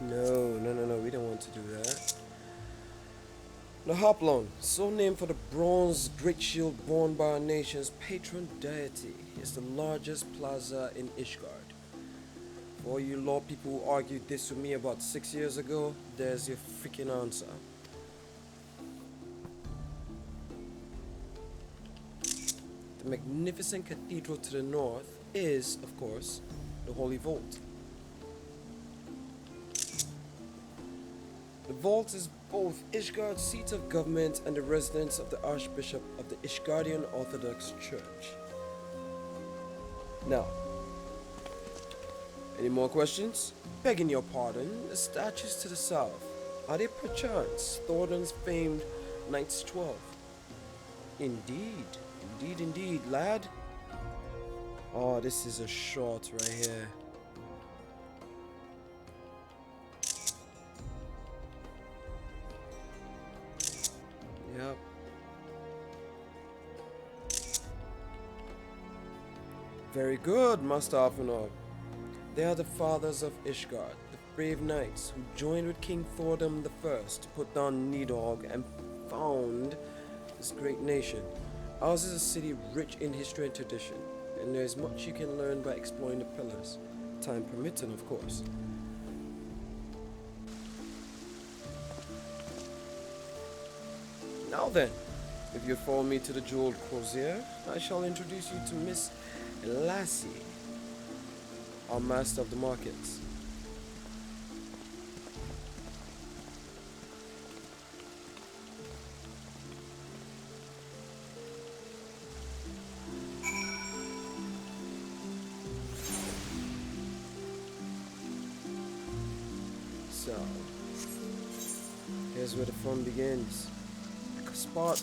No, we don't want to do that. The Hoplon, so named for the bronze great shield borne by our nation's patron deity, is the largest plaza in Ishgard. For all you law people who argued this with me about 6 years ago, there's your freaking answer. The magnificent cathedral to the north is, of course, the Holy Vault. The vault is both Ishgard's seat of government and the residence of the Archbishop of the Ishgardian Orthodox Church. Now, any more questions? Begging your pardon, the statues to the south, are they perchance Thornton's famed Knights 12? Indeed, lad. Oh, this is a shot right here. Yep. Very good, Master Afunov. They are the fathers of Ishgard, the brave knights who joined with King Thordam I to put down Nidhogg and found this great nation. Ours is a city rich in history and tradition, and there is much you can learn by exploring the pillars, time permitting, of course. Now then, if you follow me to the jeweled crozier, I shall introduce you to Miss Lassie, our master of the markets. So, here's where the fun begins. Pick a spot.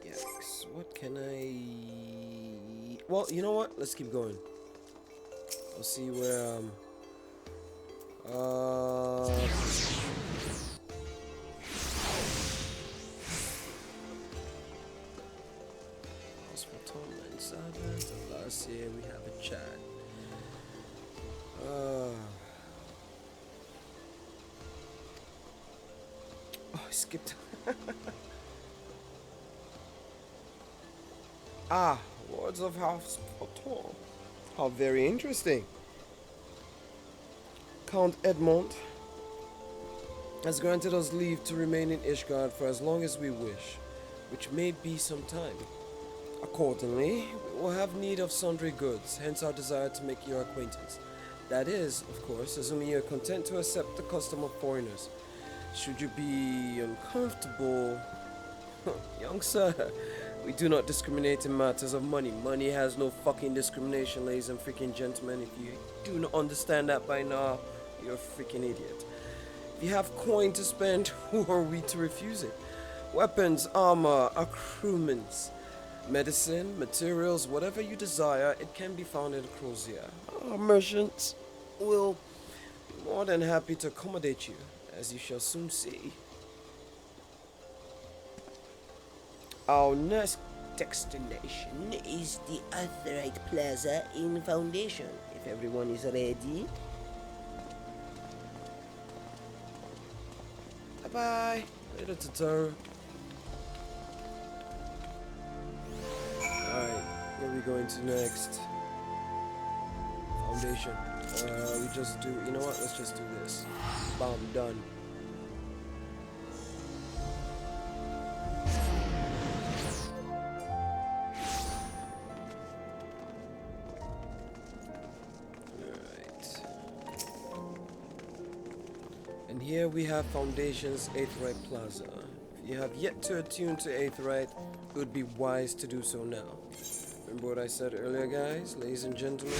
Yikes, what can I... Well, you know what? Let's keep going. I'll see where, Last year we have a chat. Oh, I skipped. Words of House Photon. How very interesting. Count Edmond has granted us leave to remain in Ishgard for as long as we wish, which may be some time. Accordingly, we will have need of sundry goods, hence our desire to make your acquaintance. That is, of course, assuming you are content to accept the custom of foreigners. Should you be uncomfortable, young sir, we do not discriminate in matters of money. Money has no fucking discrimination, ladies and freaking gentlemen. If you do not understand that by now, you're a freaking idiot. If you have coin to spend, who are we to refuse it? Weapons, armor, accoutrements, medicine, materials, whatever you desire, it can be found in Crozier. Our merchants will be more than happy to accommodate you, as you shall soon see. Our next destination is the Arthurite Plaza in Foundation, if everyone is ready. Bye-bye. Later, Tataru. Alright, where are we going to next? Foundation. We just do, you know what? Let's just do this. Bam, done. Alright. And here we have Foundation's Aetheryte Plaza. If you have yet to attune to Aetheryte, it would be wise to do so now. Remember what I said earlier, guys? Ladies and gentlemen?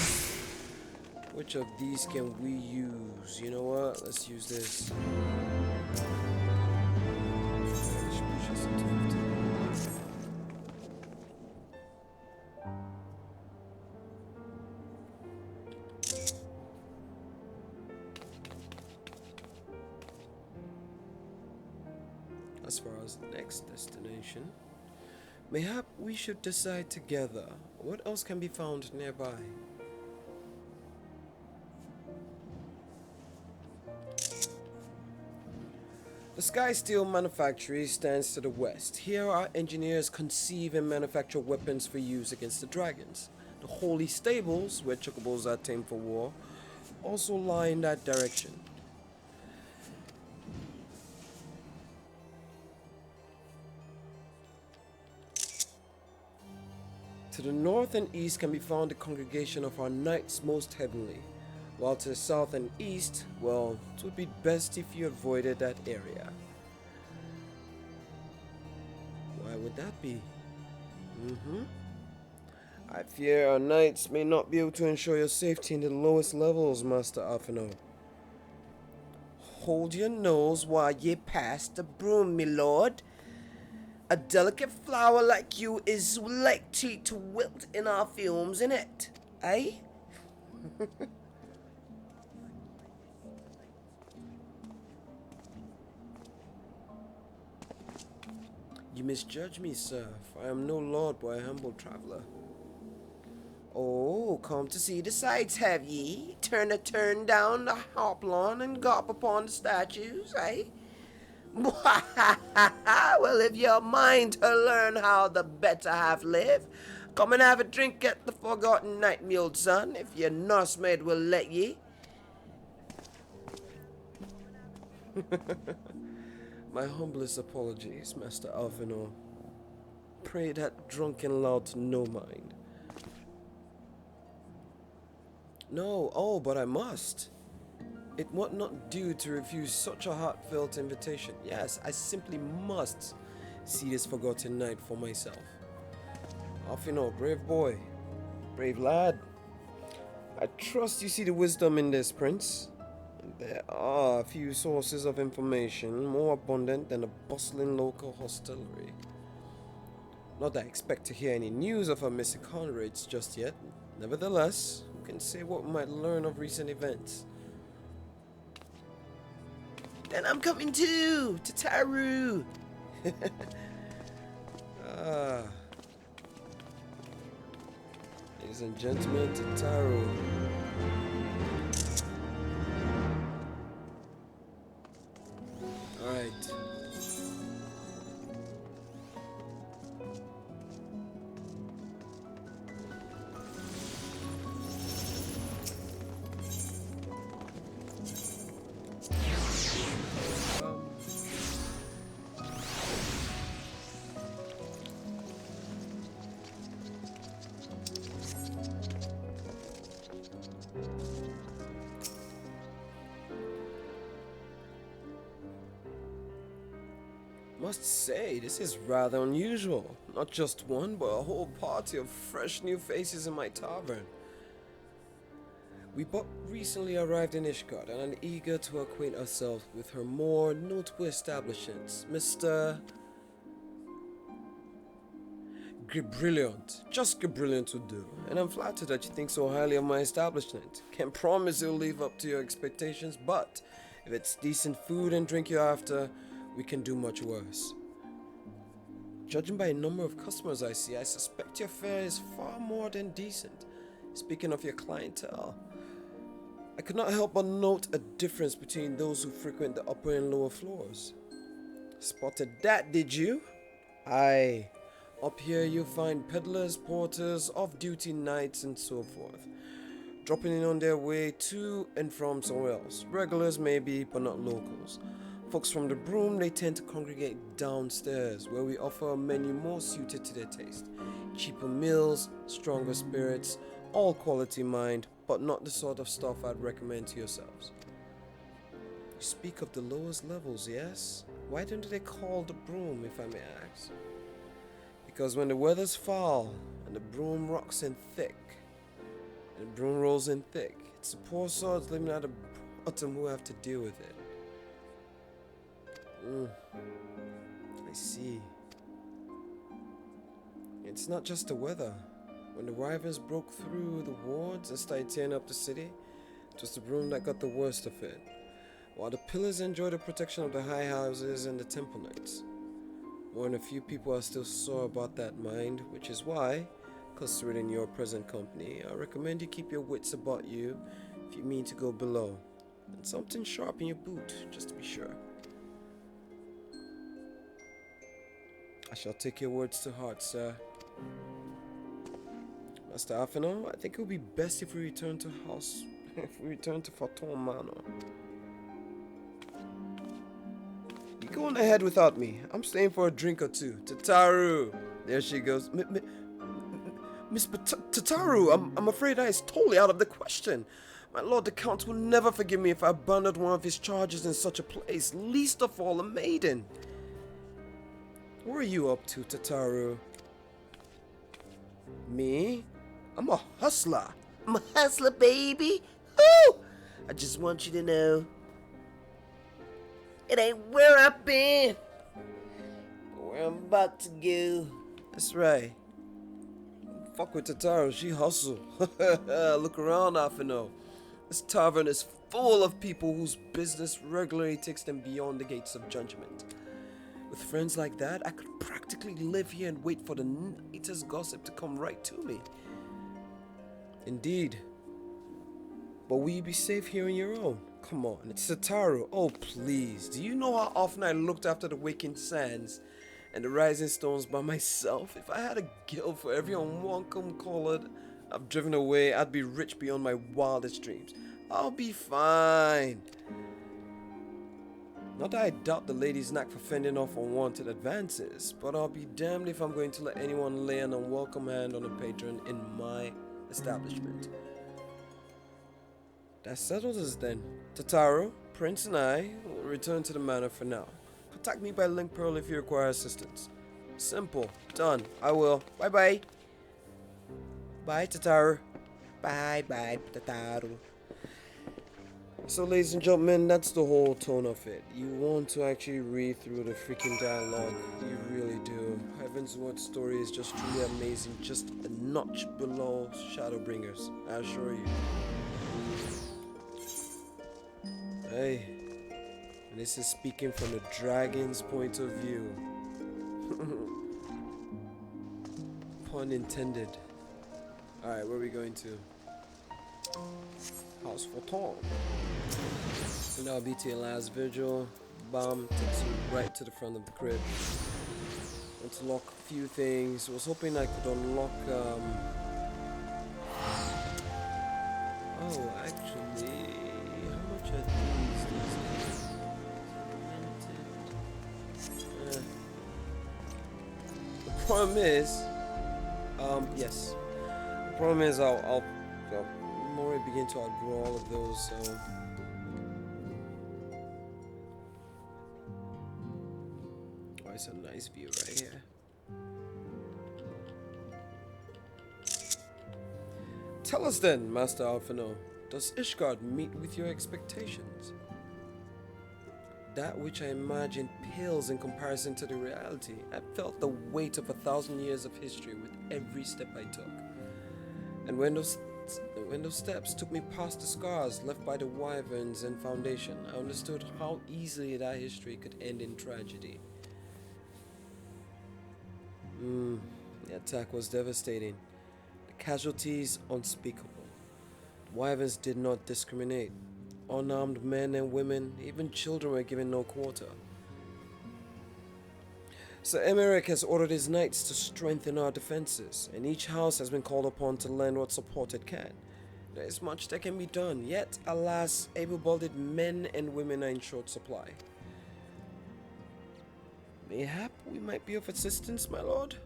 Which of these can we use? You know what? Let's use this. As far as the next destination, mayhap we should decide together what else can be found nearby. The Sky Steel Manufactory stands to the west. Here our engineers conceive and manufacture weapons for use against the dragons. The Holy Stables, where chocobos are tamed for war, also lie in that direction. To the north and east can be found the congregation of our Knights Most Heavenly, while to the south and east, well, it would be best if you avoided that area. Why would that be? I fear our knights may not be able to ensure your safety in the lowest levels, Master Alphino. Hold your nose while ye pass the broom, my lord. A delicate flower like you is likely to wilt in our fumes, innit? Eh? You misjudge me, sir, for I am no lord but a humble traveller. Oh, come to see the sights, have ye? Turn down the hoplon and gawp upon the statues, eh? Well, if you're mind to learn how the better half live, come and have a drink at the Forgotten Night, me old son, if your nursemaid will let ye. My humblest apologies, Master Alphino. Pray that drunken lout no mind. No, oh, but I must. It would not do to refuse such a heartfelt invitation. Yes, I simply must see this Forgotten Night for myself. Alphino, brave boy, brave lad. I trust you see the wisdom in this, Prince. There are a few sources of information more abundant than a bustling local hostelry. Not that I expect to hear any news of our missing comrades just yet. Nevertheless, who can say what we might learn of recent events? Then I'm coming too, Tataru. Ladies and gentlemen, Tataru. Alright. must say, this is rather unusual. Not just one, but a whole party of fresh new faces in my tavern. We but recently arrived in Ishgard and are eager to acquaint ourselves with her more notable establishments. Mr. Brilliant. Just brilliant would do. And I'm flattered that you think so highly of my establishment. Can't promise it'll live up to your expectations, but if it's decent food and drink you're after, we can do much worse. Judging by a number of customers I see, I suspect your fare is far more than decent. Speaking of your clientele, I could not help but note a difference between those who frequent the upper and lower floors. Spotted that, did you? Aye. Up here you'll find peddlers, porters, off-duty knights and so forth, dropping in on their way to and from somewhere else. Regulars maybe, but not locals. Folks from the Broom, they tend to congregate downstairs, where we offer a menu more suited to their taste. Cheaper meals, stronger spirits, all quality mind, but not the sort of stuff I'd recommend to yourselves. You speak of the lowest levels, yes? Why don't they call the Broom, if I may ask? Because when the weather's foul and the broom rocks in thick, and the broom rolls in thick, it's the poor souls living at the bottom who have to deal with it. I see. It's not just the weather. When the wyverns broke through the wards and started tearing up the city, it was the broom that got the worst of it, while the pillars enjoy the protection of the high houses and the temple knights. More than a few people are still sore about that mind, which is why, considering your present company, I recommend you keep your wits about you if you mean to go below, and something sharp in your boot, just to be sure. I shall take your words to heart, sir. Master Afino, I think it would be best if we return to Faton Manor. You go on ahead without me. I'm staying for a drink or two. Tataru! There she goes. Miss Tataru, I'm afraid that is totally out of the question. My lord the Count will never forgive me if I abandoned one of his charges in such a place, least of all a maiden. What are you up to, Tataru? Me? I'm a hustler. I'm a hustler, baby. Woo! I just want you to know, it ain't where I've been, but where I'm about to go. That's right. Fuck with Tataru, she hustle. Look around, Afino. This tavern is full of people whose business regularly takes them beyond the gates of judgment. With friends like that, I could practically live here and wait for the latest gossip to come right to me. Indeed. But will you be safe here on your own? Come on, it's Tataru. Oh, please. Do you know how often I looked after the waking sands and the rising stones by myself? If I had a guild for every unwelcome caller I've driven away, I'd be rich beyond my wildest dreams. I'll be fine. Not that I doubt the lady's knack for fending off unwanted advances, but I'll be damned if I'm going to let anyone lay an unwelcome hand on a patron in my establishment. That settles us then. Tataru, Prince and I will return to the manor for now. Contact me by Link Pearl if you require assistance. Simple. Done. I will. Bye-bye. Bye, Tataru. Bye-bye, Tataru. So, ladies and gentlemen, that's the whole tone of it. You want to actually read through the freaking dialogue. You really do. Heavensward story is just truly amazing. Just a notch below Shadowbringers, I assure you. Hey, and this is speaking from the dragon's point of view. Pun intended. Alright, where are we going to? House for Tom. And that'll be to your last vigil. Bam, takes you right to the front of the crib. Want to lock a few things. I was hoping I could unlock oh, actually, how much are these days? The problem is, yes. The problem is I'm already beginning to outgrow all of those, so. it's a nice view right here. Tell us then, Master Alphino, does Ishgard meet with your expectations? That which I imagined pales in comparison to the reality. I felt the weight of 1,000 years of history with every step I took. And when those steps took me past the scars left by the wyverns and Foundation, I understood how easily that history could end in tragedy. The attack was devastating. The casualties unspeakable. The wyverns did not discriminate. Unarmed men and women, even children were given no quarter. Sir Emeric has ordered his knights to strengthen our defenses, and each house has been called upon to lend what support it can. There is much that can be done, yet, alas, able-bodied men and women are in short supply. Mayhap we might be of assistance, my lord?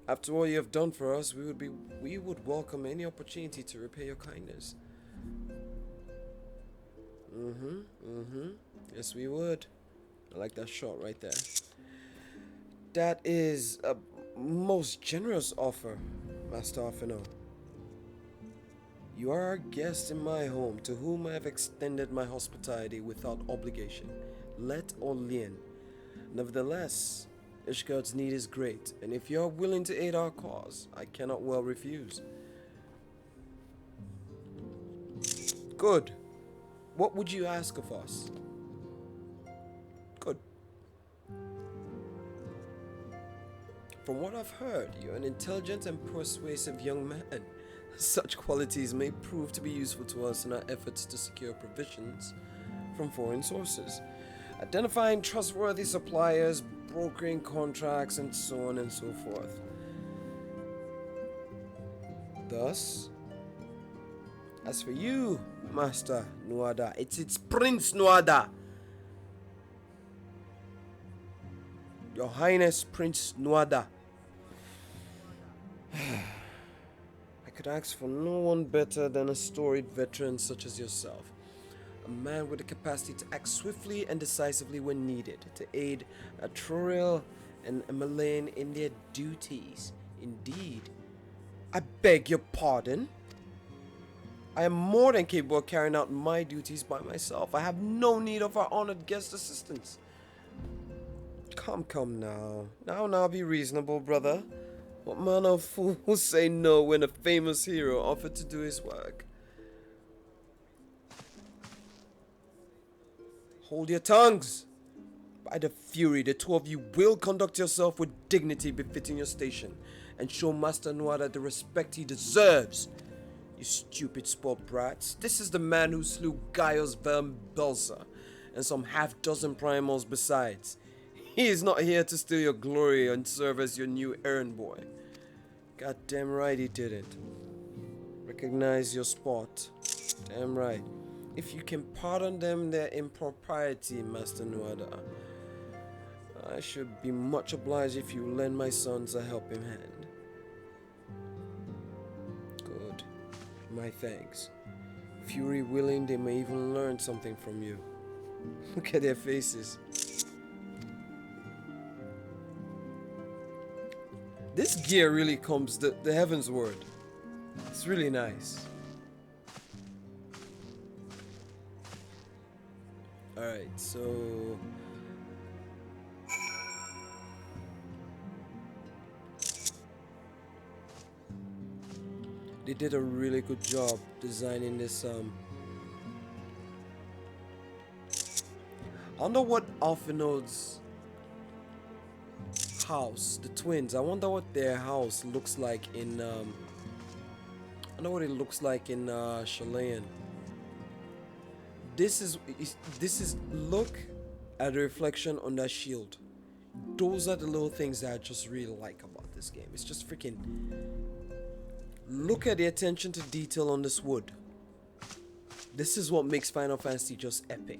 After all you have done for us, we would welcome any opportunity to repay your kindness. Yes, we would. I like that shot right there. That is a most generous offer, Master Alphino. You are our guest in my home, to whom I have extended my hospitality without obligation, let or lien. Nevertheless, Ishgard's need is great, and if you are willing to aid our cause, I cannot well refuse. Good. What would you ask of us? Good. From what I've heard, you're an intelligent and persuasive young man. Such qualities may prove to be useful to us in our efforts to secure provisions from foreign sources, identifying trustworthy suppliers, brokering contracts, and so on and so forth. Thus, as for you, Master Nuada, it's Prince Nuada. Your Highness Prince Nuada. I could ask for no one better than a storied veteran such as yourself. A man with the capacity to act swiftly and decisively when needed, to aid Atroriel and Emmeline in their duties. Indeed. I beg your pardon? I am more than capable of carrying out my duties by myself. I have no need of our honored guest assistance. Come now. Now be reasonable, brother. What man of fool will say no when a famous hero offered to do his work? Hold your tongues! By the Fury, the two of you will conduct yourself with dignity befitting your station, and show Master Nuada the respect he deserves. You stupid spoiled brats. This is the man who slew Gaius Van Belsa, and some half-dozen primals besides. He is not here to steal your glory and serve as your new errand boy. Goddamn right he didn't. Recognize your spot. Damn right. If you can pardon them their impropriety, Master Nuada, I should be much obliged if you lend my sons a helping hand. Good. My thanks. Fury willing, they may even learn something from you. Look at their faces. This gear really comes the Heavensward. It's really nice. Alright, so they did a really good job designing this I wonder what Alphino's house, the twins, I wonder what their house looks like in I know what it looks like in Chilean. This is look at the reflection on that shield. Those are the little things that I just really like about this game. It's just freaking, look at the attention to detail on this wood. This is what makes Final Fantasy just epic.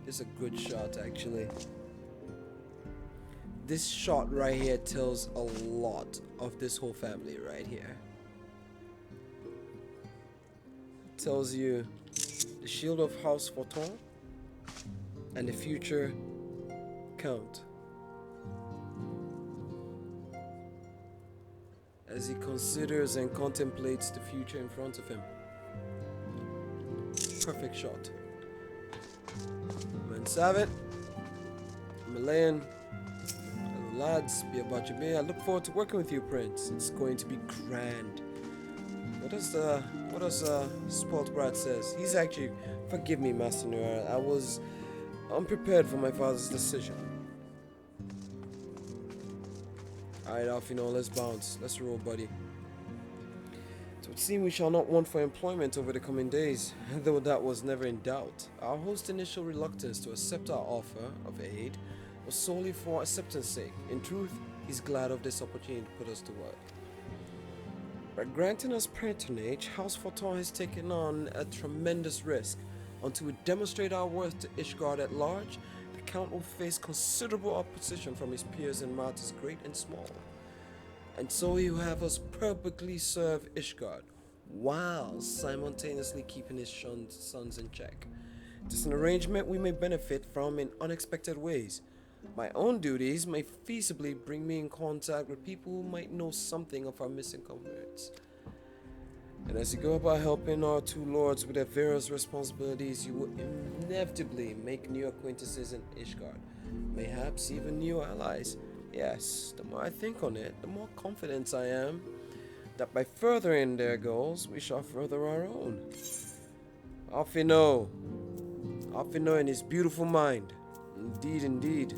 It's a good shot, actually. This shot right here tells a lot of this whole family right here. It tells you the shield of House Forton, and the future Count. As he considers and contemplates the future in front of him. Perfect shot. Man Savit, Malayan, hello lads, be about your day. I look forward to working with you, Prince. It's going to be grand. What does Spoiled Brat says? He's actually, forgive me, Master Noir. I was unprepared for my father's decision. Alright, Alfino, let's bounce. Let's roll, buddy. It would seem we shall not want for employment over the coming days, though that was never in doubt. Our host's initial reluctance to accept our offer of aid was solely for acceptance sake. In truth, he's glad of this opportunity to put us to work. By granting us patronage, House Forton has taken on a tremendous risk. Until we demonstrate our worth to Ishgard at large, the Count will face considerable opposition from his peers in matters great and small. And so he will have us perfectly serve Ishgard, while simultaneously keeping his sons in check. It is an arrangement we may benefit from in unexpected ways. My own duties may feasibly bring me in contact with people who might know something of our missing comrades. And as you go about helping our two lords with their various responsibilities, you will inevitably make new acquaintances in Ishgard, mayhaps even new allies. Yes, the more I think on it, the more confident I am that by furthering their goals, we shall further our own. Alfino in his beautiful mind. Indeed, indeed.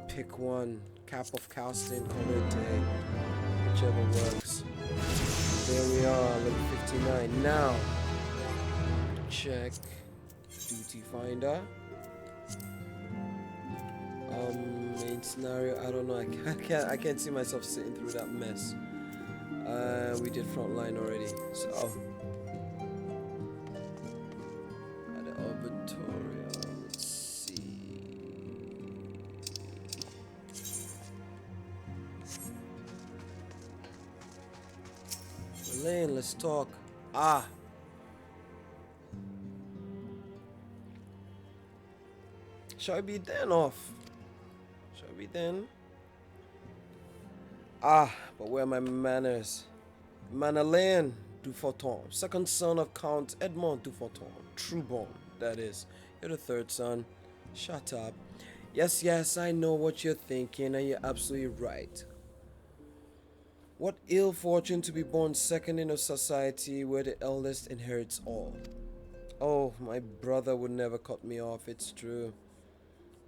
Pick one. Cap of Calstin, color a day. Whichever works. There we are, level 59. Now, check duty finder. Main scenario, I don't know. I can't see myself sitting through that mess. We did frontline already, so at the Arbitorium, let's see. Elaine, let's talk. Shall I be then off? Shall I be then? But where are my manners? Manalain du Forton, second son of Count Edmond du Forton, Trueborn, that is. You're the third son. Shut up. Yes, I know what you're thinking, and you're absolutely right. What ill fortune to be born second in a society where the eldest inherits all. Oh, my brother would never cut me off, it's true.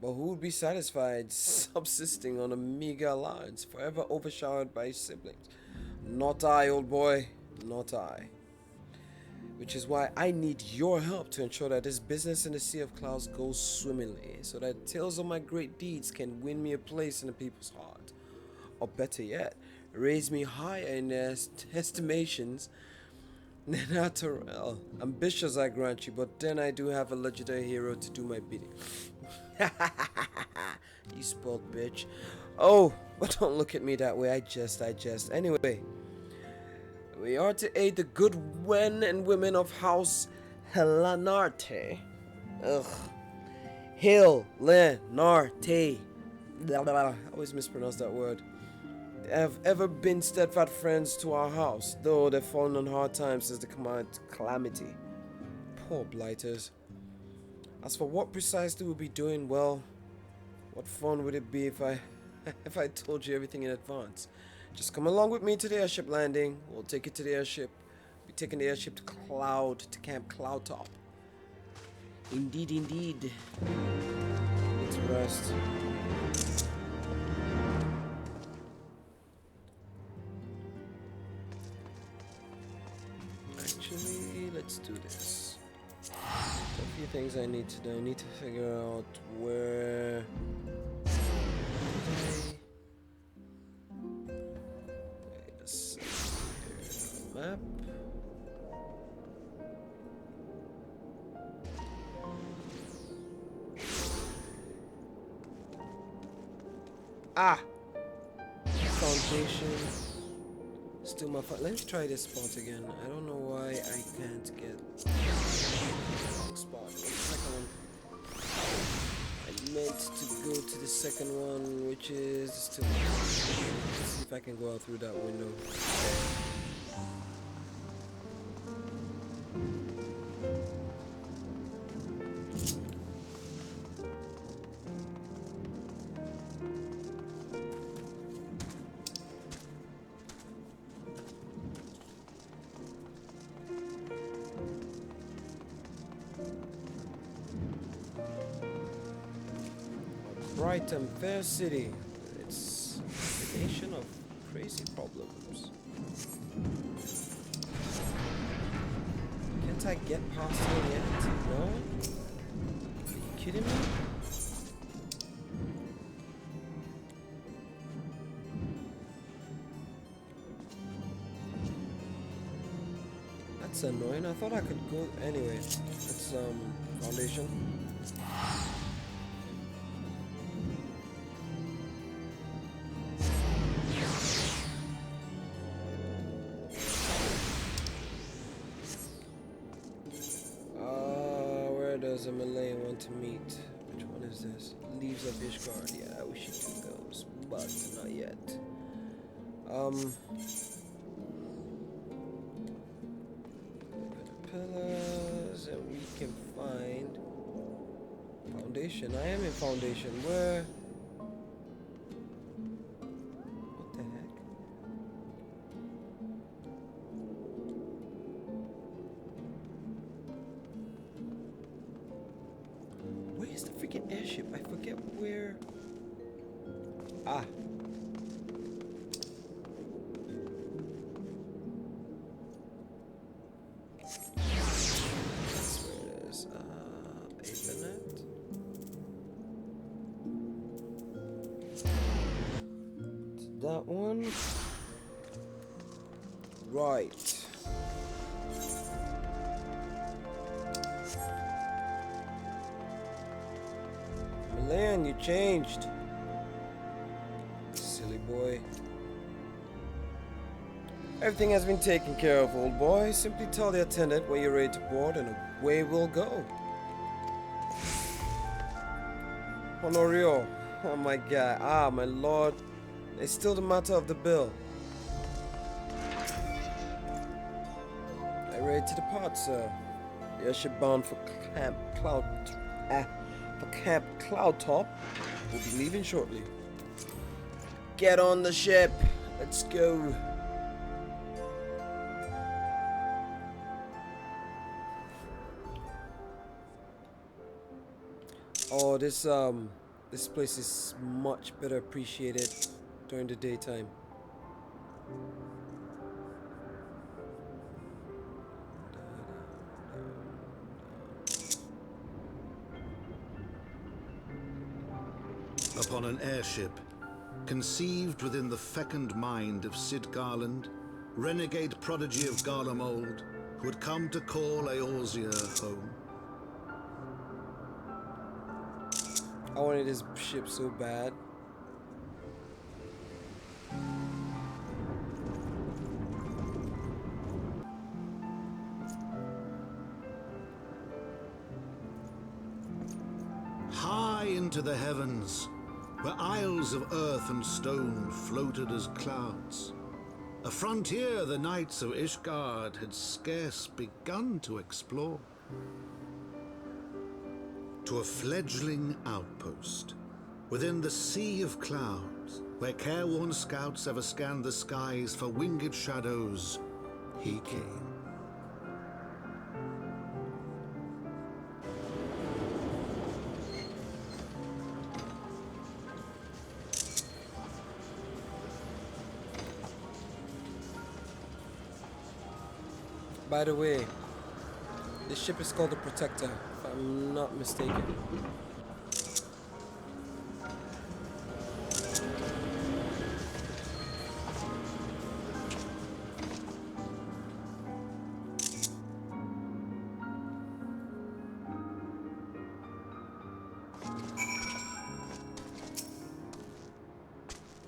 But who would be satisfied subsisting on a meager allowance, forever overshadowed by his siblings? Not I, old boy, not I. Which is why I need your help to ensure that this business in the Sea of Clouds goes swimmingly, so that tales of my great deeds can win me a place in the people's heart. Or better yet, raise me higher in their estimations than after all. Ambitious, I grant you, but then I do have a legendary hero to do my bidding. You spoiled bitch. Oh, but don't look at me that way. I jest. Anyway, we are to aid the good men and women of House Helanarte. Helanarte. I always mispronounce that word. They have ever been steadfast friends to our house, though they've fallen on hard times since the calamity. Poor blighters. As for what precisely we'll be doing, well, what fun would it be if I told you everything in advance? Just come along with me to the airship landing. We'll take you to the airship. We'll be taking the airship to Camp Cloudtop. Indeed. Let's rest. Actually, let's do this. A few things I need to do. I need to figure out where. Wait a second. Map. Foundation. Still my fun. Let's try this spot again. I don't know why I can't get spot. What's the second one? I meant to go to the second one, which is still. Let's see if I can go out through that window. Bright and fair city. It's a nation of crazy problems. Can't I get past here yet? No? Are you kidding me? That's annoying. I thought I could go anyway. It's foundation. Does a Malay want to meet? Which one is this? Leaves of Ishgard. Yeah, we should do those, but not yet. Pillars, and we can find foundation. I am in foundation. Where? What the heck? Where's the freaking airship? I forget where. Ah. That's where it is. Ethernet. That one. Right. Malayan, you changed. Silly boy. Everything has been taken care of, old boy. Simply tell the attendant when you're ready to board and away we'll go. Honorio. Oh my god. Ah, my lord. It's still the matter of the bill. I'm ready to depart, sir. The airship bound for Camp Cloudtop will be leaving shortly. Get on the ship. Let's go. Oh, this place is much better appreciated during the daytime. Upon an airship, conceived within the fecund mind of Sid Garland, renegade prodigy of Garlemald, who had come to call Eorzea home. I wanted this ship so bad. High into the heavens, where isles of earth and stone floated as clouds, a frontier the knights of Ishgard had scarce begun to explore. To a fledgling outpost, within the sea of clouds, where careworn scouts ever scanned the skies for winged shadows, he came. By the way, this ship is called the Protector, if I'm not mistaken.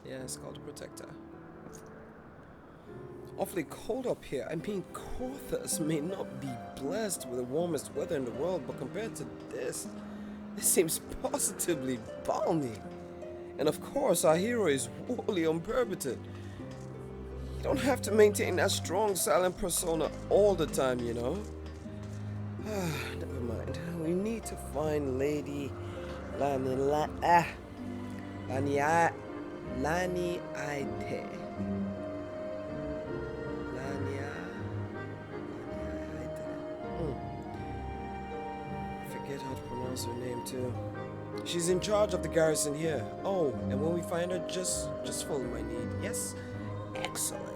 Yeah, it's called the Protector. awfully cold up here. I mean, Corthus may not be blessed with the warmest weather in the world, but compared to this seems positively balmy. And of course, our hero is wholly unperturbed. You don't have to maintain that strong, silent persona all the time, you know. Never mind. We need to find Lady Laniaite. Forget how to pronounce her name too. She's in charge of the garrison here. Oh, and when we find her, just follow my lead. Yes? Excellent.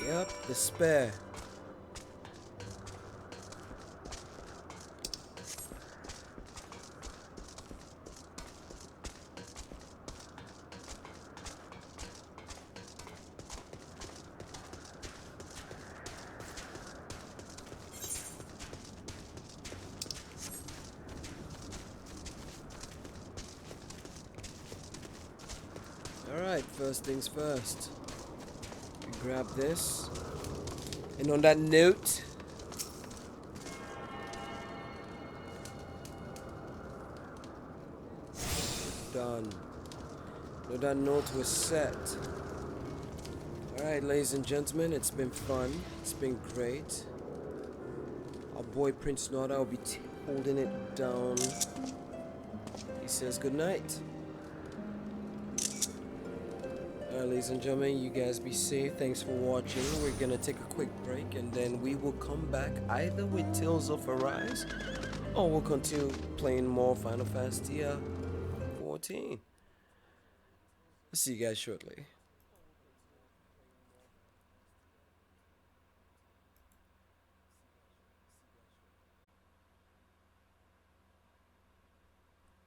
Yep, the spare. Alright, first things first. We grab this. And on that note, done. On that note, we're set. Alright, ladies and gentlemen, it's been fun. It's been great. Our boy Prince Nora will be holding it down. He says goodnight. Ladies and gentlemen, you guys be safe. Thanks for watching. We're gonna take a quick break and then we will come back either with Tales of Arise or we'll continue playing more Final Fantasy 14. I'll see you guys shortly.